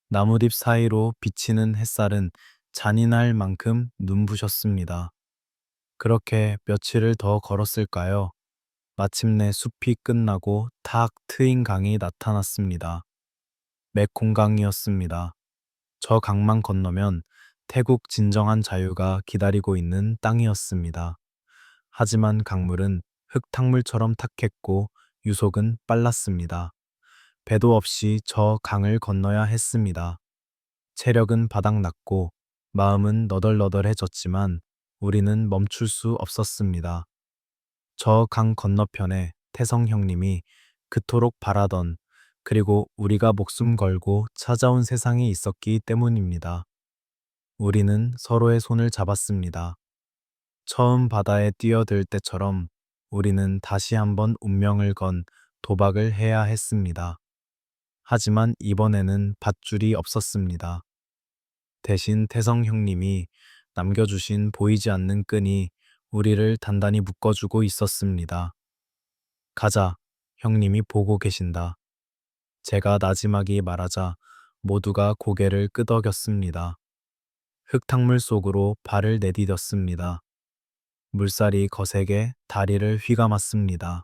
나뭇잎 사이로 비치는 햇살은 잔인할 만큼 눈부셨습니다. 그렇게 며칠을 더 걸었을까요? 마침내 숲이 끝나고 탁 트인 강이 나타났습니다. 메콩강이었습니다. 저 강만 건너면 태국 진정한 자유가 기다리고 있는 땅이었습니다. 하지만 강물은 흙탕물처럼 탁했고 유속은 빨랐습니다. 배도 없이 저 강을 건너야 했습니다. 체력은 바닥났고 마음은 너덜너덜해졌지만 우리는 멈출 수 없었습니다. 저 강 건너편에 태성 형님이 그토록 바라던 그리고 우리가 목숨 걸고 찾아온 세상이 있었기 때문입니다. 우리는 서로의 손을 잡았습니다. 처음 바다에 뛰어들 때처럼 우리는 다시 한번 운명을 건 도박을 해야 했습니다. 하지만 이번에는 밧줄이 없었습니다. 대신 태성 형님이 남겨주신 보이지 않는 끈이 우리를 단단히 묶어주고 있었습니다. 가자, 형님이 보고 계신다. 제가 나지막이 말하자 모두가 고개를 끄덕였습니다. 흙탕물 속으로 발을 내디뎠습니다. 물살이 거세게 다리를 휘감았습니다.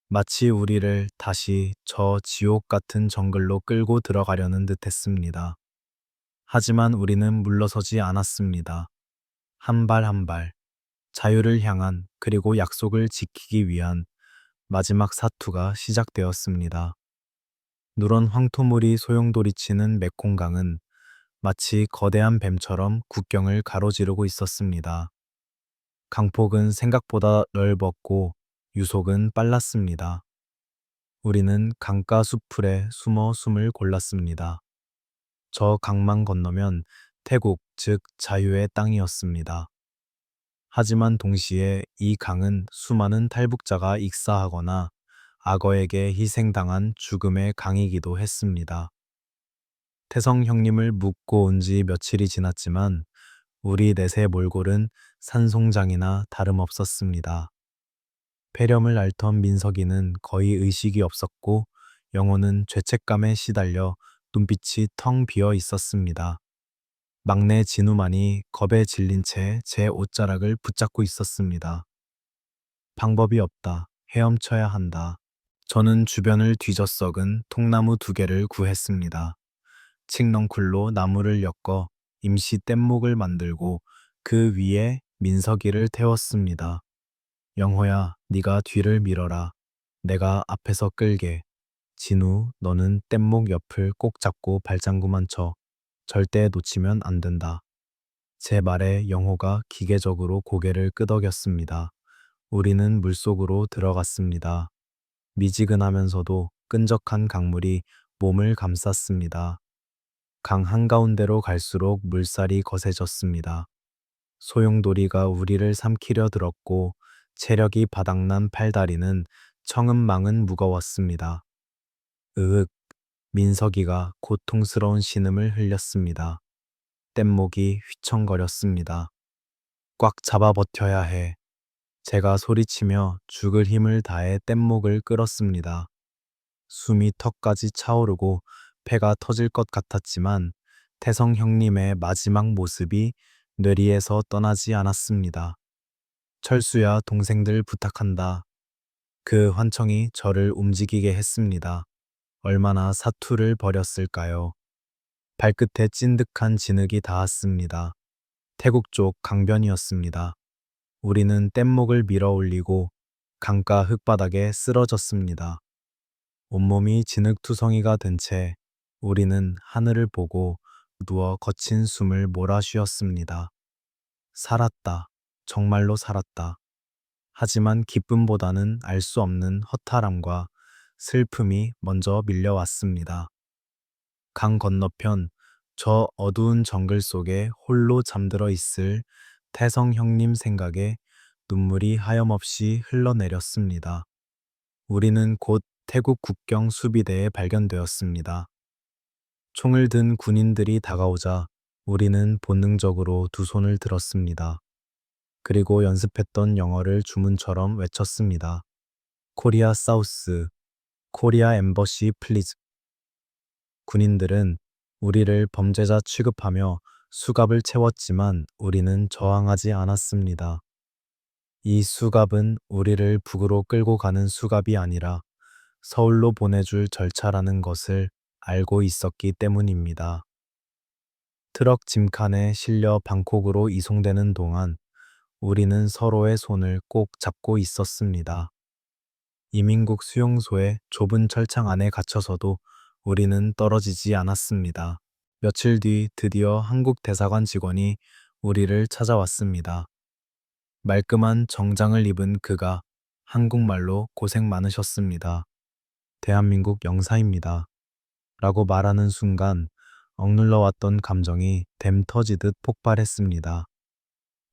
마치 우리를 다시 저 지옥 같은 정글로 끌고 들어가려는 듯 했습니다. 하지만 우리는 물러서지 않았습니다. 한 발 한 발, 자유를 향한 그리고 약속을 지키기 위한 마지막 사투가 시작되었습니다. 누런 황토물이 소용돌이치는 메콩강은 마치 거대한 뱀처럼 국경을 가로지르고 있었습니다. 강폭은 생각보다 넓었고 유속은 빨랐습니다. 우리는 강가 수풀에 숨어 숨을 골랐습니다. 저 강만 건너면 태국, 즉 자유의 땅이었습니다. 하지만 동시에 이 강은 수많은 탈북자가 익사하거나 악어에게 희생당한 죽음의 강이기도 했습니다. 태성 형님을 묻고 온 지 며칠이 지났지만 우리 넷의 몰골은 산송장이나 다름없었습니다. 폐렴을 앓던 민석이는 거의 의식이 없었고 영호는 죄책감에 시달려 눈빛이 텅 비어 있었습니다. 막내 진우만이 겁에 질린 채 제 옷자락을 붙잡고 있었습니다. 방법이 없다. 헤엄쳐야 한다. 저는 주변을 뒤져 썩은 통나무 2개를 구했습니다. 칡넝쿨로 나무를 엮어 임시 뗏목을 만들고 그 위에 민석이를 태웠습니다. 영호야, 네가 뒤를 밀어라. 내가 앞에서 끌게. 진우, 너는 뗏목 옆을 꼭 잡고 발장구만 쳐. 절대 놓치면 안 된다. 제 말에 영호가 기계적으로 고개를 끄덕였습니다. 우리는 물속으로 들어갔습니다. 미지근하면서도 끈적한 강물이 몸을 감쌌습니다. 강 한가운데로 갈수록 물살이 거세졌습니다. 소용돌이가 우리를 삼키려 들었고 체력이 바닥난 팔다리는 청은망은 무거웠습니다. 으윽, 민석이가 고통스러운 신음을 흘렸습니다. 뗏목이 휘청거렸습니다. 꽉 잡아 버텨야 해. 제가 소리치며 죽을 힘을 다해 뗏목을 끌었습니다. 숨이 턱까지 차오르고 배가 터질 것 같았지만 태성 형님의 마지막 모습이 뇌리에서 떠나지 않았습니다. 철수야, 동생들 부탁한다. 그 환청이 저를 움직이게 했습니다. 얼마나 사투를 벌였을까요? 발끝에 찐득한 진흙이 닿았습니다. 태국 쪽 강변이었습니다. 우리는 뗏목을 밀어 올리고 강가 흙바닥에 쓰러졌습니다. 온몸이 진흙투성이가 된 채 우리는 하늘을 보고 누워 거친 숨을 몰아쉬었습니다. 살았다. 정말로 살았다. 하지만 기쁨보다는 알 수 없는 허탈함과 슬픔이 먼저 밀려왔습니다. 강 건너편 저 어두운 정글 속에 홀로 잠들어 있을 태성 형님 생각에 눈물이 하염없이 흘러내렸습니다. 우리는 곧 태국 국경 수비대에 발견되었습니다. 총을 든 군인들이 다가오자 우리는 본능적으로 두 손을 들었습니다. 그리고 연습했던 영어를 주문처럼 외쳤습니다. 코리아 사우스, 코리아 엠버시 플리즈. 군인들은 우리를 범죄자 취급하며 수갑을 채웠지만 우리는 저항하지 않았습니다. 이 수갑은 우리를 북으로 끌고 가는 수갑이 아니라 서울로 보내줄 절차라는 것을 알고 있었기 때문입니다. 트럭 짐칸에 실려 방콕으로 이송되는 동안 우리는 서로의 손을 꼭 잡고 있었습니다. 이민국 수용소의 좁은 철창 안에 갇혀서도 우리는 떨어지지 않았습니다. 며칠 뒤 드디어 한국 대사관 직원이 우리를 찾아왔습니다. 말끔한 정장을 입은 그가 한국말로 고생 많으셨습니다. 대한민국 영사입니다. 라고 말하는 순간 억눌러 왔던 감정이 댐 터지듯 폭발했습니다.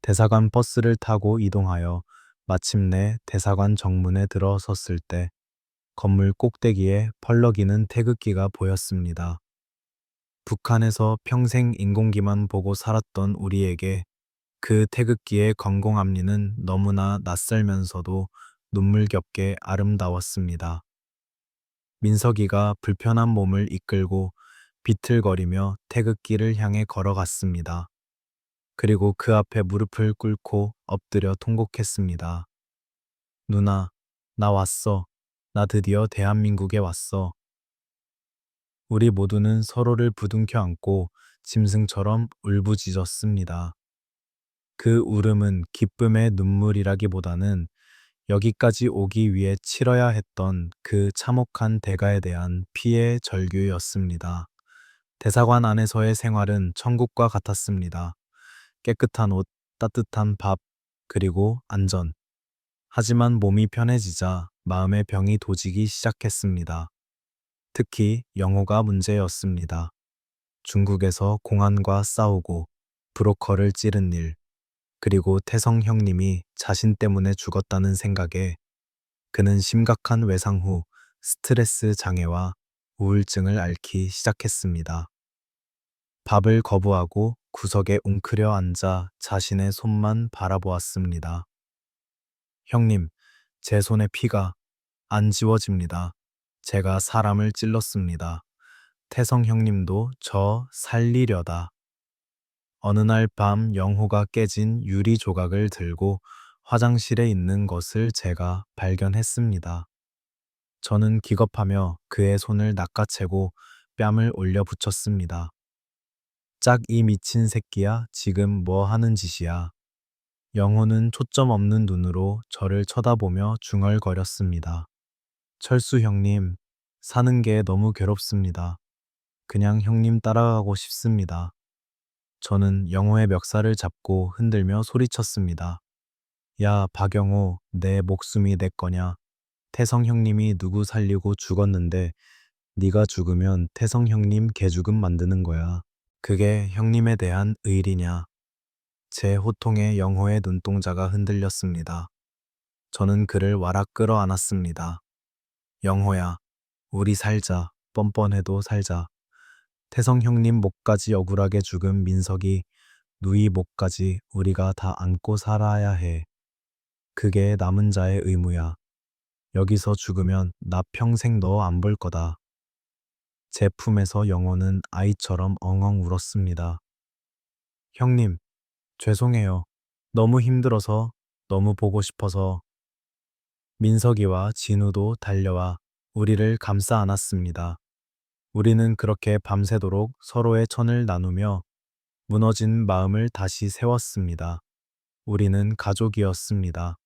대사관 버스를 타고 이동하여 마침내 대사관 정문에 들어섰을 때 건물 꼭대기에 펄럭이는 태극기가 보였습니다. 북한에서 평생 인공기만 보고 살았던 우리에게 그 태극기의 건공함리는 너무나 낯설면서도 눈물겹게 아름다웠습니다. 민석이가 불편한 몸을 이끌고 비틀거리며 태극기를 향해 걸어갔습니다. 그리고 그 앞에 무릎을 꿇고 엎드려 통곡했습니다. 누나, 나 왔어. 나 드디어 대한민국에 왔어. 우리 모두는 서로를 부둥켜 안고 짐승처럼 울부짖었습니다. 그 울음은 기쁨의 눈물이라기보다는 여기까지 오기 위해 치러야 했던 그 참혹한 대가에 대한 피의 절규였습니다. 대사관 안에서의 생활은 천국과 같았습니다. 깨끗한 옷, 따뜻한 밥, 그리고 안전. 하지만 몸이 편해지자 마음의 병이 도지기 시작했습니다. 특히 영어가 문제였습니다. 중국에서 공안과 싸우고 브로커를 찌른 일, 그리고 태성 형님이 자신 때문에 죽었다는 생각에 그는 심각한 외상 후 스트레스 장애와 우울증을 앓기 시작했습니다. 밥을 거부하고 구석에 웅크려 앉아 자신의 손만 바라보았습니다. 형님, 제 손에 피가 안 지워집니다. 제가 사람을 찔렀습니다. 태성 형님도 저 살리려다. 어느 날 밤 영호가 깨진 유리 조각을 들고 화장실에 있는 것을 제가 발견했습니다. 저는 기겁하며 그의 손을 낚아채고 뺨을 올려 붙였습니다. 짝 이 미친 새끼야, 지금 뭐 하는 짓이야. 영호는 초점 없는 눈으로 저를 쳐다보며 중얼거렸습니다. 철수 형님, 사는 게 너무 괴롭습니다. 그냥 형님 따라가고 싶습니다. 저는 영호의 멱살을 잡고 흔들며 소리쳤습니다. 야, 박영호, 내 목숨이 내 거냐? 태성 형님이 누구 살리고 죽었는데 네가 죽으면 태성 형님 개죽음 만드는 거야. 그게 형님에 대한 의리냐? 제 호통에 영호의 눈동자가 흔들렸습니다. 저는 그를 와락 끌어안았습니다. 영호야, 우리 살자. 뻔뻔해도 살자. 태성 형님 목까지 억울하게 죽은 민석이 누이 목까지 우리가 다 안고 살아야 해. 그게 남은 자의 의무야. 여기서 죽으면 나 평생 너 안 볼 거다. 제 품에서 영호는 아이처럼 엉엉 울었습니다. 형님, 죄송해요. 너무 힘들어서, 너무 보고 싶어서. 민석이와 진우도 달려와 우리를 감싸 안았습니다. 우리는 그렇게 밤새도록 서로의 천을 나누며 무너진 마음을 다시 세웠습니다. 우리는 가족이었습니다.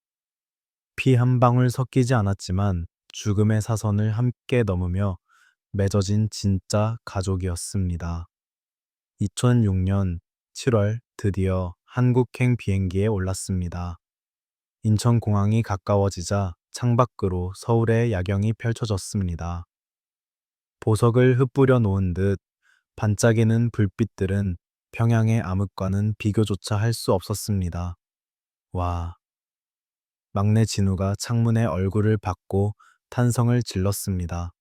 피 한 방울 섞이지 않았지만 죽음의 사선을 함께 넘으며 맺어진 진짜 가족이었습니다. 2006년 7월 드디어 한국행 비행기에 올랐습니다. 인천공항이 가까워지자 창밖으로 서울의 야경이 펼쳐졌습니다. 보석을 흩뿌려 놓은 듯 반짝이는 불빛들은 평양의 암흑과는 비교조차 할 수 없었습니다. 와, 막내 진우가 창문에 얼굴을 받고 탄성을 질렀습니다.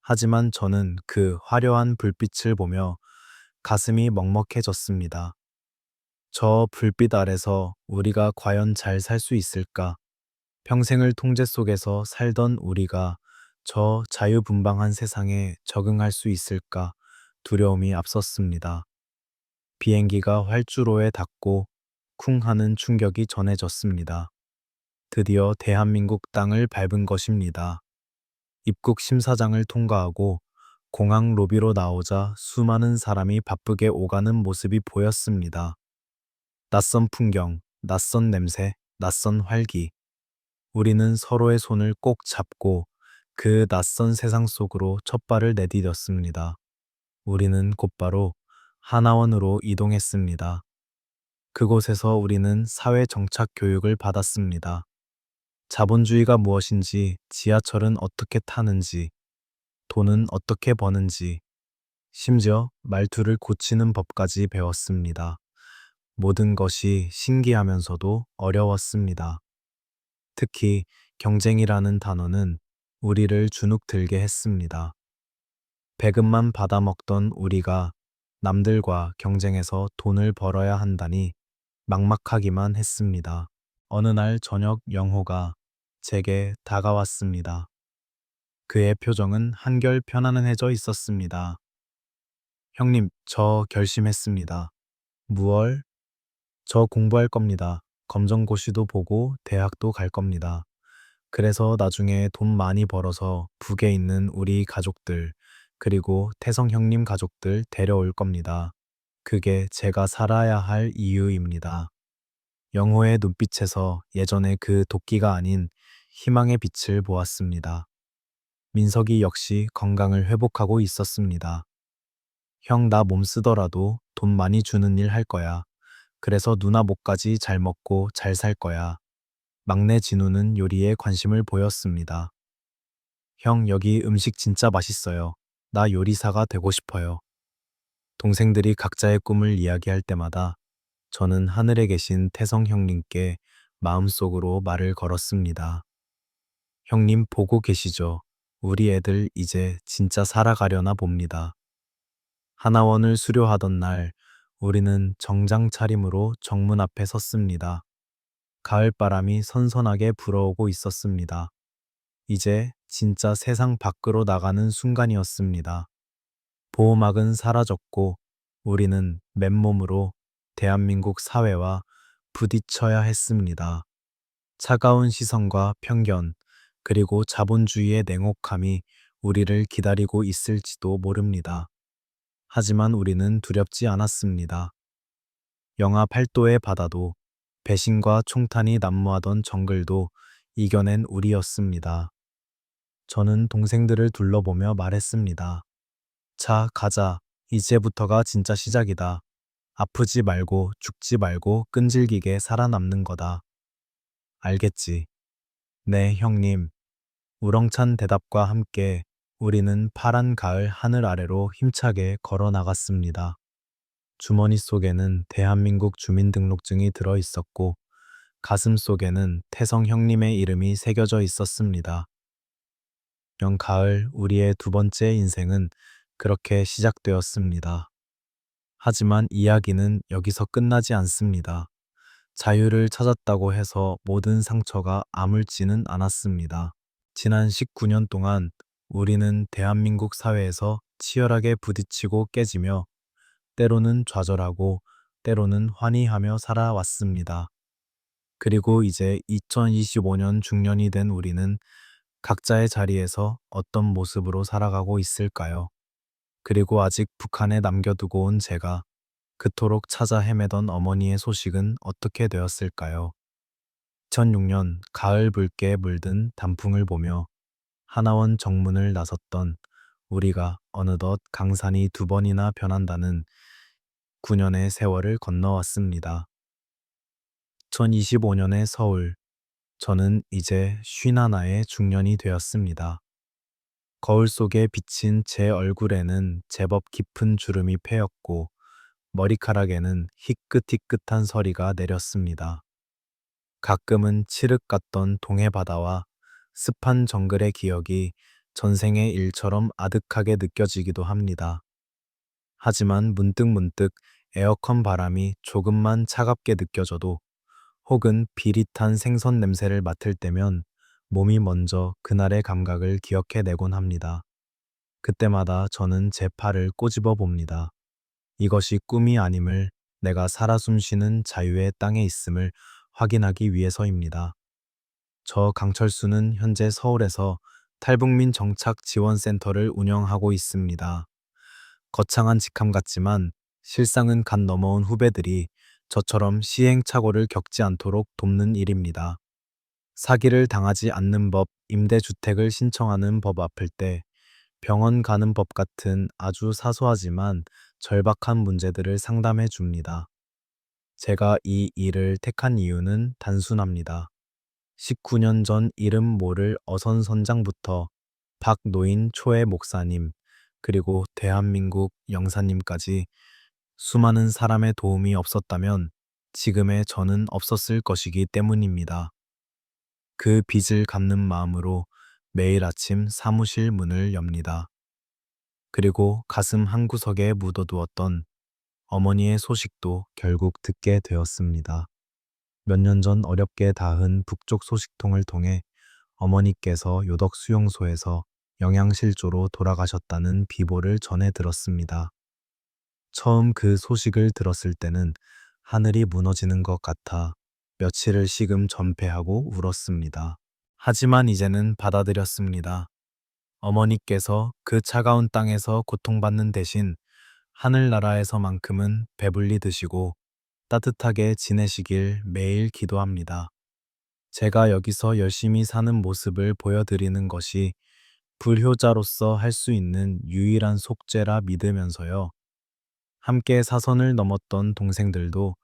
하지만 저는 그 화려한 불빛을 보며 가슴이 먹먹해졌습니다. 저 불빛 아래서 우리가 과연 잘 살 수 있을까? 평생을 통제 속에서 살던 우리가 저 자유분방한 세상에 적응할 수 있을까? 두려움이 앞섰습니다. 비행기가 활주로에 닿고 쿵 하는 충격이 전해졌습니다. 드디어 대한민국 땅을 밟은 것입니다. 입국 심사장을 통과하고 공항 로비로 나오자 수많은 사람이 바쁘게 오가는 모습이 보였습니다. 낯선 풍경, 낯선 냄새, 낯선 활기. 우리는 서로의 손을 꼭 잡고 그 낯선 세상 속으로 첫 발을 내디뎠습니다. 우리는 곧바로 하나원으로 이동했습니다. 그곳에서 우리는 사회 정착 교육을 받았습니다. 자본주의가 무엇인지, 지하철은 어떻게 타는지, 돈은 어떻게 버는지, 심지어 말투를 고치는 법까지 배웠습니다. 모든 것이 신기하면서도 어려웠습니다. 특히 경쟁이라는 단어는 우리를 주눅들게 했습니다. 배급만 받아먹던 우리가 남들과 경쟁해서 돈을 벌어야 한다니 막막하기만 했습니다. 어느 날 저녁 영호가 제게 다가왔습니다. 그의 표정은 한결 편안해져 있었습니다. 형님, 저 결심했습니다. 무얼? 저 공부할 겁니다. 검정고시도 보고 대학도 갈 겁니다. 그래서 나중에 돈 많이 벌어서 북에 있는 우리 가족들, 그리고 태성 형님 가족들 데려올 겁니다. 그게 제가 살아야 할 이유입니다. 영호의 눈빛에서 예전의 그 도끼가 아닌 희망의 빛을 보았습니다. 민석이 역시 건강을 회복하고 있었습니다. 형, 나 몸 쓰더라도 돈 많이 주는 일 할 거야. 그래서 누나 목까지 잘 먹고 잘 살 거야. 막내 진우는 요리에 관심을 보였습니다. 형, 여기 음식 진짜 맛있어요. 나 요리사가 되고 싶어요. 동생들이 각자의 꿈을 이야기할 때마다 저는 하늘에 계신 태성 형님께 마음속으로 말을 걸었습니다. 형님 보고 계시죠? 우리 애들 이제 진짜 살아가려나 봅니다. 하나원을 수료하던 날 우리는 정장 차림으로 정문 앞에 섰습니다. 가을바람이 선선하게 불어오고 있었습니다. 이제 진짜 세상 밖으로 나가는 순간이었습니다. 보호막은 사라졌고 우리는 맨몸으로 대한민국 사회와 부딪혀야 했습니다. 차가운 시선과 편견, 그리고 자본주의의 냉혹함이 우리를 기다리고 있을지도 모릅니다. 하지만 우리는 두렵지 않았습니다. 영하 8도의 바다도 배신과 총탄이 난무하던 정글도 이겨낸 우리였습니다. 저는 동생들을 둘러보며 말했습니다. 자, 가자. 이제부터가 진짜 시작이다. 아프지 말고 죽지 말고 끈질기게 살아남는 거다. 알겠지? 네, 형님. 우렁찬 대답과 함께 우리는 파란 가을 하늘 아래로 힘차게 걸어 나갔습니다. 주머니 속에는 대한민국 주민등록증이 들어 있었고 가슴 속에는 태성 형님의 이름이 새겨져 있었습니다. 가을 우리의 두 번째 인생은 그렇게 시작되었습니다. 하지만 이야기는 여기서 끝나지 않습니다. 자유를 찾았다고 해서 모든 상처가 아물지는 않았습니다. 지난 19년 동안 우리는 대한민국 사회에서 치열하게 부딪히고 깨지며 때로는 좌절하고 때로는 환희하며 살아왔습니다. 그리고 이제 2025년 중년이 된 우리는 각자의 자리에서 어떤 모습으로 살아가고 있을까요? 그리고 아직 북한에 남겨두고 온 제가 그토록 찾아 헤매던 어머니의 소식은 어떻게 되었을까요? 2006년 가을 붉게 물든 단풍을 보며 하나원 정문을 나섰던 우리가 어느덧 강산이 두 번이나 변한다는 9년의 세월을 건너왔습니다. 2025년의 서울, 저는 이제 51의 중년이 되었습니다. 거울 속에 비친 제 얼굴에는 제법 깊은 주름이 패였고 머리카락에는 희끗희끗한 서리가 내렸습니다. 가끔은 칠흑 같던 동해 바다와 습한 정글의 기억이 전생의 일처럼 아득하게 느껴지기도 합니다. 하지만 문득문득 에어컨 바람이 조금만 차갑게 느껴져도 혹은 비릿한 생선 냄새를 맡을 때면 몸이 먼저 그날의 감각을 기억해내곤 합니다. 그때마다 저는 제 팔을 꼬집어 봅니다. 이것이 꿈이 아님을, 내가 살아 숨쉬는 자유의 땅에 있음을 확인하기 위해서입니다. 저 강철수는 현재 서울에서 탈북민 정착 지원센터를 운영하고 있습니다. 거창한 직함 같지만 실상은 간 넘어온 후배들이 저처럼 시행착오를 겪지 않도록 돕는 일입니다. 사기를 당하지 않는 법, 임대주택을 신청하는 법 아플 때, 병원 가는 법 같은 아주 사소하지만 절박한 문제들을 상담해 줍니다. 제가 이 일을 택한 이유는 단순합니다. 19년 전 이름 모를 어선 선장부터 박노인 초의 목사님, 그리고 대한민국 영사님까지 수많은 사람의 도움이 없었다면 지금의 저는 없었을 것이기 때문입니다. 그 빚을 갚는 마음으로 매일 아침 사무실 문을 엽니다. 그리고 가슴 한구석에 묻어두었던 어머니의 소식도 결국 듣게 되었습니다. 몇 년 전 어렵게 닿은 북쪽 소식통을 통해 어머니께서 요덕 수용소에서 영양실조로 돌아가셨다는 비보를 전해 들었습니다. 처음 그 소식을 들었을 때는 하늘이 무너지는 것 같아 며칠을 식음 전폐하고 울었습니다. 하지만 이제는 받아들였습니다. 어머니께서 그 차가운 땅에서 고통받는 대신 하늘나라에서만큼은 배불리 드시고 따뜻하게 지내시길 매일 기도합니다. 제가 여기서 열심히 사는 모습을 보여드리는 것이 불효자로서 할 수 있는 유일한 속죄라 믿으면서요. 함께 사선을 넘었던 동생들도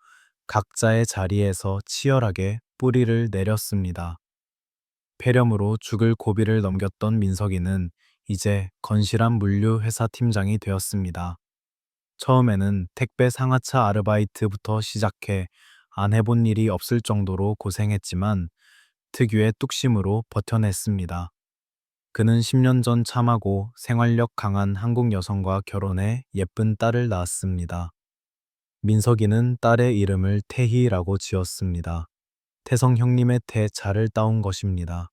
각자의 자리에서 치열하게 뿌리를 내렸습니다. 폐렴으로 죽을 고비를 넘겼던 민석이는 이제 건실한 물류 회사 팀장이 되었습니다. 처음에는 택배 상하차 아르바이트부터 시작해 안 해본 일이 없을 정도로 고생했지만 특유의 뚝심으로 버텨냈습니다. 그는 10년 전 참하고 생활력 강한 한국 여성과 결혼해 예쁜 딸을 낳았습니다. 민석이는 딸의 이름을 태희라고 지었습니다. 태성 형님의 태자를 따온 것입니다.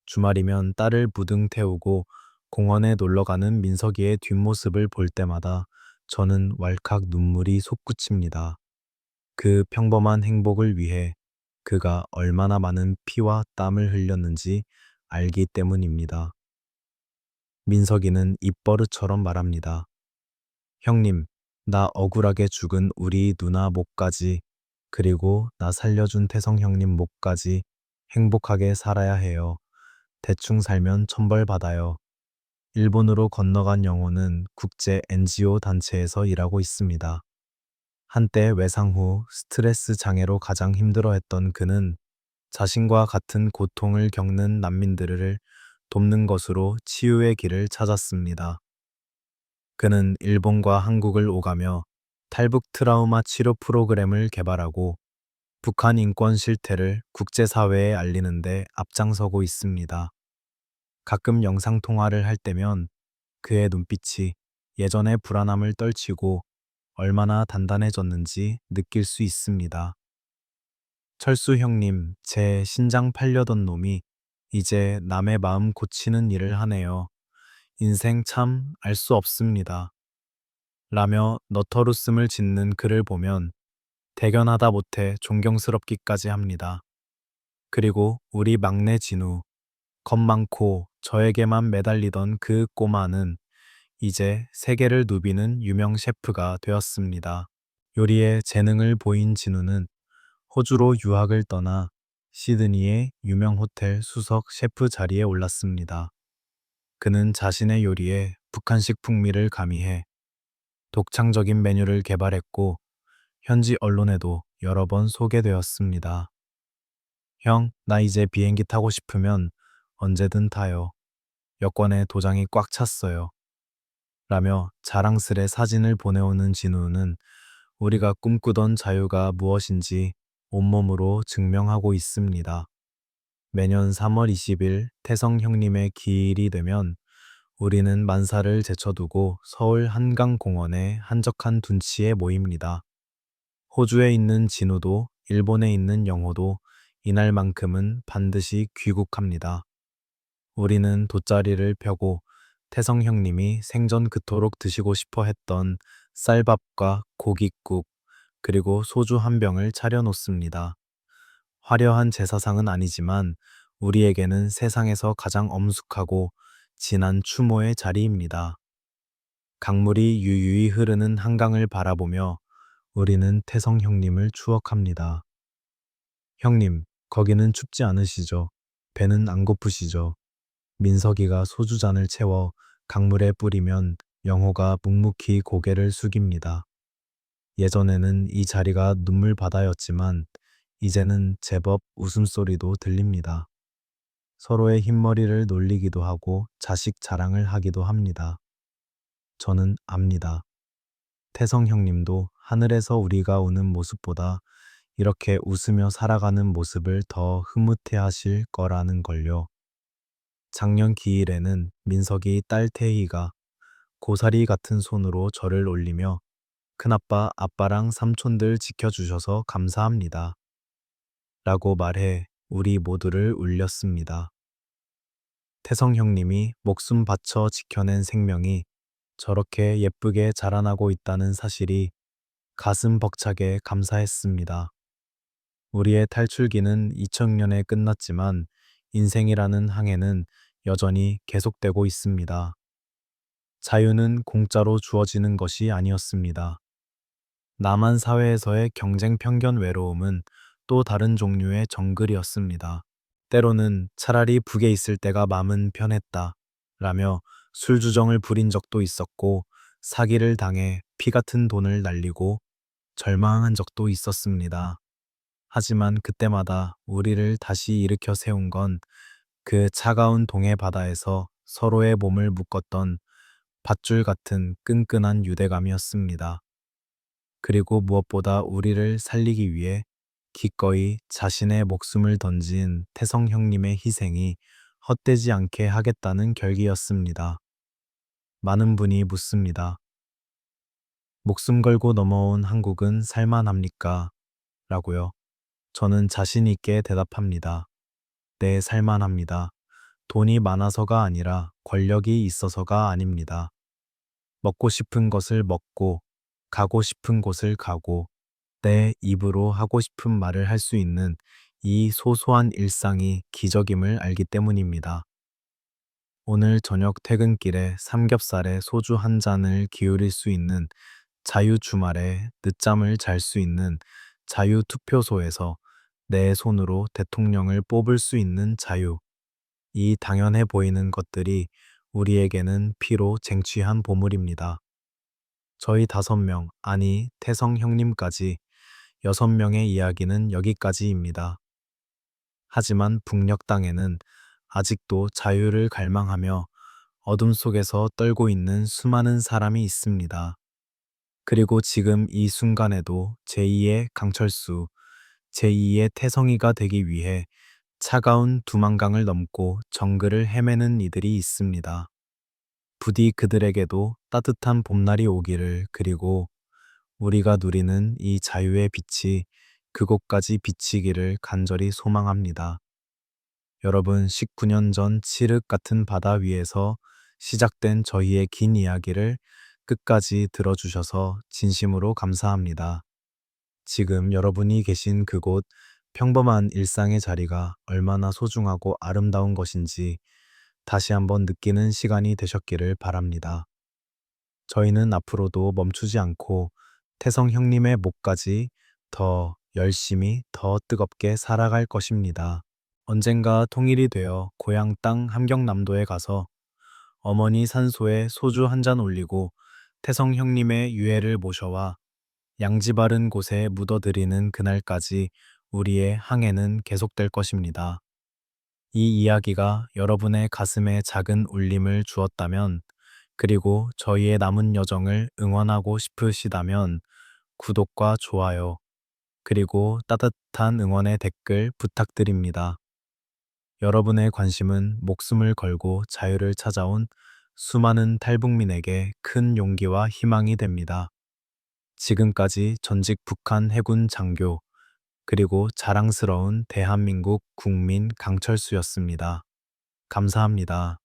주말이면 딸을 부둥 태우고 공원에 놀러 가는 민석이의 뒷모습을 볼 때마다 저는 왈칵 눈물이 솟구칩니다. 그 평범한 행복을 위해 그가 얼마나 많은 피와 땀을 흘렸는지 알기 때문입니다. 민석이는 입버릇처럼 말합니다. 형님, 나 억울하게 죽은 우리 누나 목까지, 그리고 나 살려준 태성 형님 목까지 행복하게 살아야 해요. 대충 살면 천벌 받아요. 일본으로 건너간 영호는 국제 NGO 단체에서 일하고 있습니다. 한때 외상 후 스트레스 장애로 가장 힘들어했던 그는 자신과 같은 고통을 겪는 난민들을 돕는 것으로 치유의 길을 찾았습니다. 그는 일본과 한국을 오가며 탈북 트라우마 치료 프로그램을 개발하고 북한 인권 실태를 국제사회에 알리는 데 앞장서고 있습니다. 가끔 영상통화를 할 때면 그의 눈빛이 예전의 불안함을 떨치고 얼마나 단단해졌는지 느낄 수 있습니다. 철수 형님, 제 신장 팔려던 놈이 이제 남의 마음 고치는 일을 하네요. 인생 참 알 수 없습니다. 라며 너터루씀을 짓는 그를 보면 대견하다 못해 존경스럽기까지 합니다. 그리고 우리 막내 진우, 겁 많고 저에게만 매달리던 그 꼬마는 이제 세계를 누비는 유명 셰프가 되었습니다. 요리에 재능을 보인 진우는 호주로 유학을 떠나 시드니의 유명 호텔 수석 셰프 자리에 올랐습니다. 그는 자신의 요리에 북한식 풍미를 가미해 독창적인 메뉴를 개발했고 현지 언론에도 여러 번 소개되었습니다. 형, 나 이제 비행기 타고 싶으면 언제든 타요. 여권에 도장이 꽉 찼어요. 라며 자랑스레 사진을 보내오는 진우는 우리가 꿈꾸던 자유가 무엇인지 온몸으로 증명하고 있습니다. 매년 3월 20일 태성 형님의 기일이 되면 우리는 만사를 제쳐두고 서울 한강공원에 한적한 둔치에 모입니다. 호주에 있는 진우도 일본에 있는 영호도 이날만큼은 반드시 귀국합니다. 우리는 돗자리를 펴고 태성 형님이 생전 그토록 드시고 싶어 했던 쌀밥과 고깃국 그리고 소주 한 병을 차려놓습니다. 화려한 제사상은 아니지만 우리에게는 세상에서 가장 엄숙하고 진한 추모의 자리입니다. 강물이 유유히 흐르는 한강을 바라보며 우리는 태성 형님을 추억합니다. 형님, 거기는 춥지 않으시죠? 배는 안 고프시죠? 민석이가 소주잔을 채워 강물에 뿌리면 영호가 묵묵히 고개를 숙입니다. 예전에는 이 자리가 눈물 바다였지만 이제는 제법 웃음소리도 들립니다. 서로의 흰머리를 놀리기도 하고 자식 자랑을 하기도 합니다. 저는 압니다. 태성 형님도 하늘에서 우리가 우는 모습보다 이렇게 웃으며 살아가는 모습을 더 흐뭇해 하실 거라는 걸요. 작년 기일에는 민석이 딸 태희가 고사리 같은 손으로 저를 올리며 큰아빠, 아빠랑 삼촌들 지켜주셔서 감사합니다. 라고 말해 우리 모두를 울렸습니다. 태성 형님이 목숨 바쳐 지켜낸 생명이 저렇게 예쁘게 자라나고 있다는 사실이 가슴 벅차게 감사했습니다. 우리의 탈출기는 2000년에 끝났지만 인생이라는 항해는 여전히 계속되고 있습니다. 자유는 공짜로 주어지는 것이 아니었습니다. 남한 사회에서의 경쟁 편견 외로움은 또 다른 종류의 정글이었습니다. 때로는 차라리 북에 있을 때가 마음은 편했다 라며 술주정을 부린 적도 있었고 사기를 당해 피 같은 돈을 날리고 절망한 적도 있었습니다. 하지만 그때마다 우리를 다시 일으켜 세운 건 그 차가운 동해 바다에서 서로의 몸을 묶었던 밧줄 같은 끈끈한 유대감이었습니다. 그리고 무엇보다 우리를 살리기 위해 기꺼이 자신의 목숨을 던진 태성 형님의 희생이 헛되지 않게 하겠다는 결기였습니다. 많은 분이 묻습니다. 목숨 걸고 넘어온 한국은 살만합니까? 라고요. 저는 자신 있게 대답합니다. 네, 살만합니다. 돈이 많아서가 아니라 권력이 있어서가 아닙니다. 먹고 싶은 것을 먹고, 가고 싶은 곳을 가고, 내 입으로 하고 싶은 말을 할 수 있는 이 소소한 일상이 기적임을 알기 때문입니다. 오늘 저녁 퇴근길에 삼겹살에 소주 한 잔을 기울일 수 있는 자유 주말에 늦잠을 잘 수 있는 자유 투표소에서 내 손으로 대통령을 뽑을 수 있는 자유. 이 당연해 보이는 것들이 우리에게는 피로 쟁취한 보물입니다. 저희 5명, 아니 태성 형님까지 6명의 이야기는 여기까지입니다. 하지만 북녘 땅에는 아직도 자유를 갈망하며 어둠 속에서 떨고 있는 수많은 사람이 있습니다. 그리고 지금 이 순간에도 제2의 강철수, 제2의 태성이가 되기 위해 차가운 두만강을 넘고 정글을 헤매는 이들이 있습니다. 부디 그들에게도 따뜻한 봄날이 오기를 그리고 우리가 누리는 이 자유의 빛이 그곳까지 비치기를 간절히 소망합니다. 여러분 19년 전 칠흑 같은 바다 위에서 시작된 저희의 긴 이야기를 끝까지 들어주셔서 진심으로 감사합니다. 지금 여러분이 계신 그곳 평범한 일상의 자리가 얼마나 소중하고 아름다운 것인지 다시 한번 느끼는 시간이 되셨기를 바랍니다. 저희는 앞으로도 멈추지 않고 태성 형님의 목까지 더 열심히 더 뜨겁게 살아갈 것입니다. 언젠가 통일이 되어 고향 땅 함경남도에 가서 어머니 산소에 소주 한 잔 올리고 태성 형님의 유해를 모셔와 양지 바른 곳에 묻어드리는 그날까지 우리의 항해는 계속될 것입니다. 이 이야기가 여러분의 가슴에 작은 울림을 주었다면, 그리고 저희의 남은 여정을 응원하고 싶으시다면 구독과 좋아요, 그리고 따뜻한 응원의 댓글 부탁드립니다. 여러분의 관심은 목숨을 걸고 자유를 찾아온 수많은 탈북민에게 큰 용기와 희망이 됩니다. 지금까지 전직 북한 해군 장교, 그리고 자랑스러운 대한민국 국민 강철수였습니다. 감사합니다.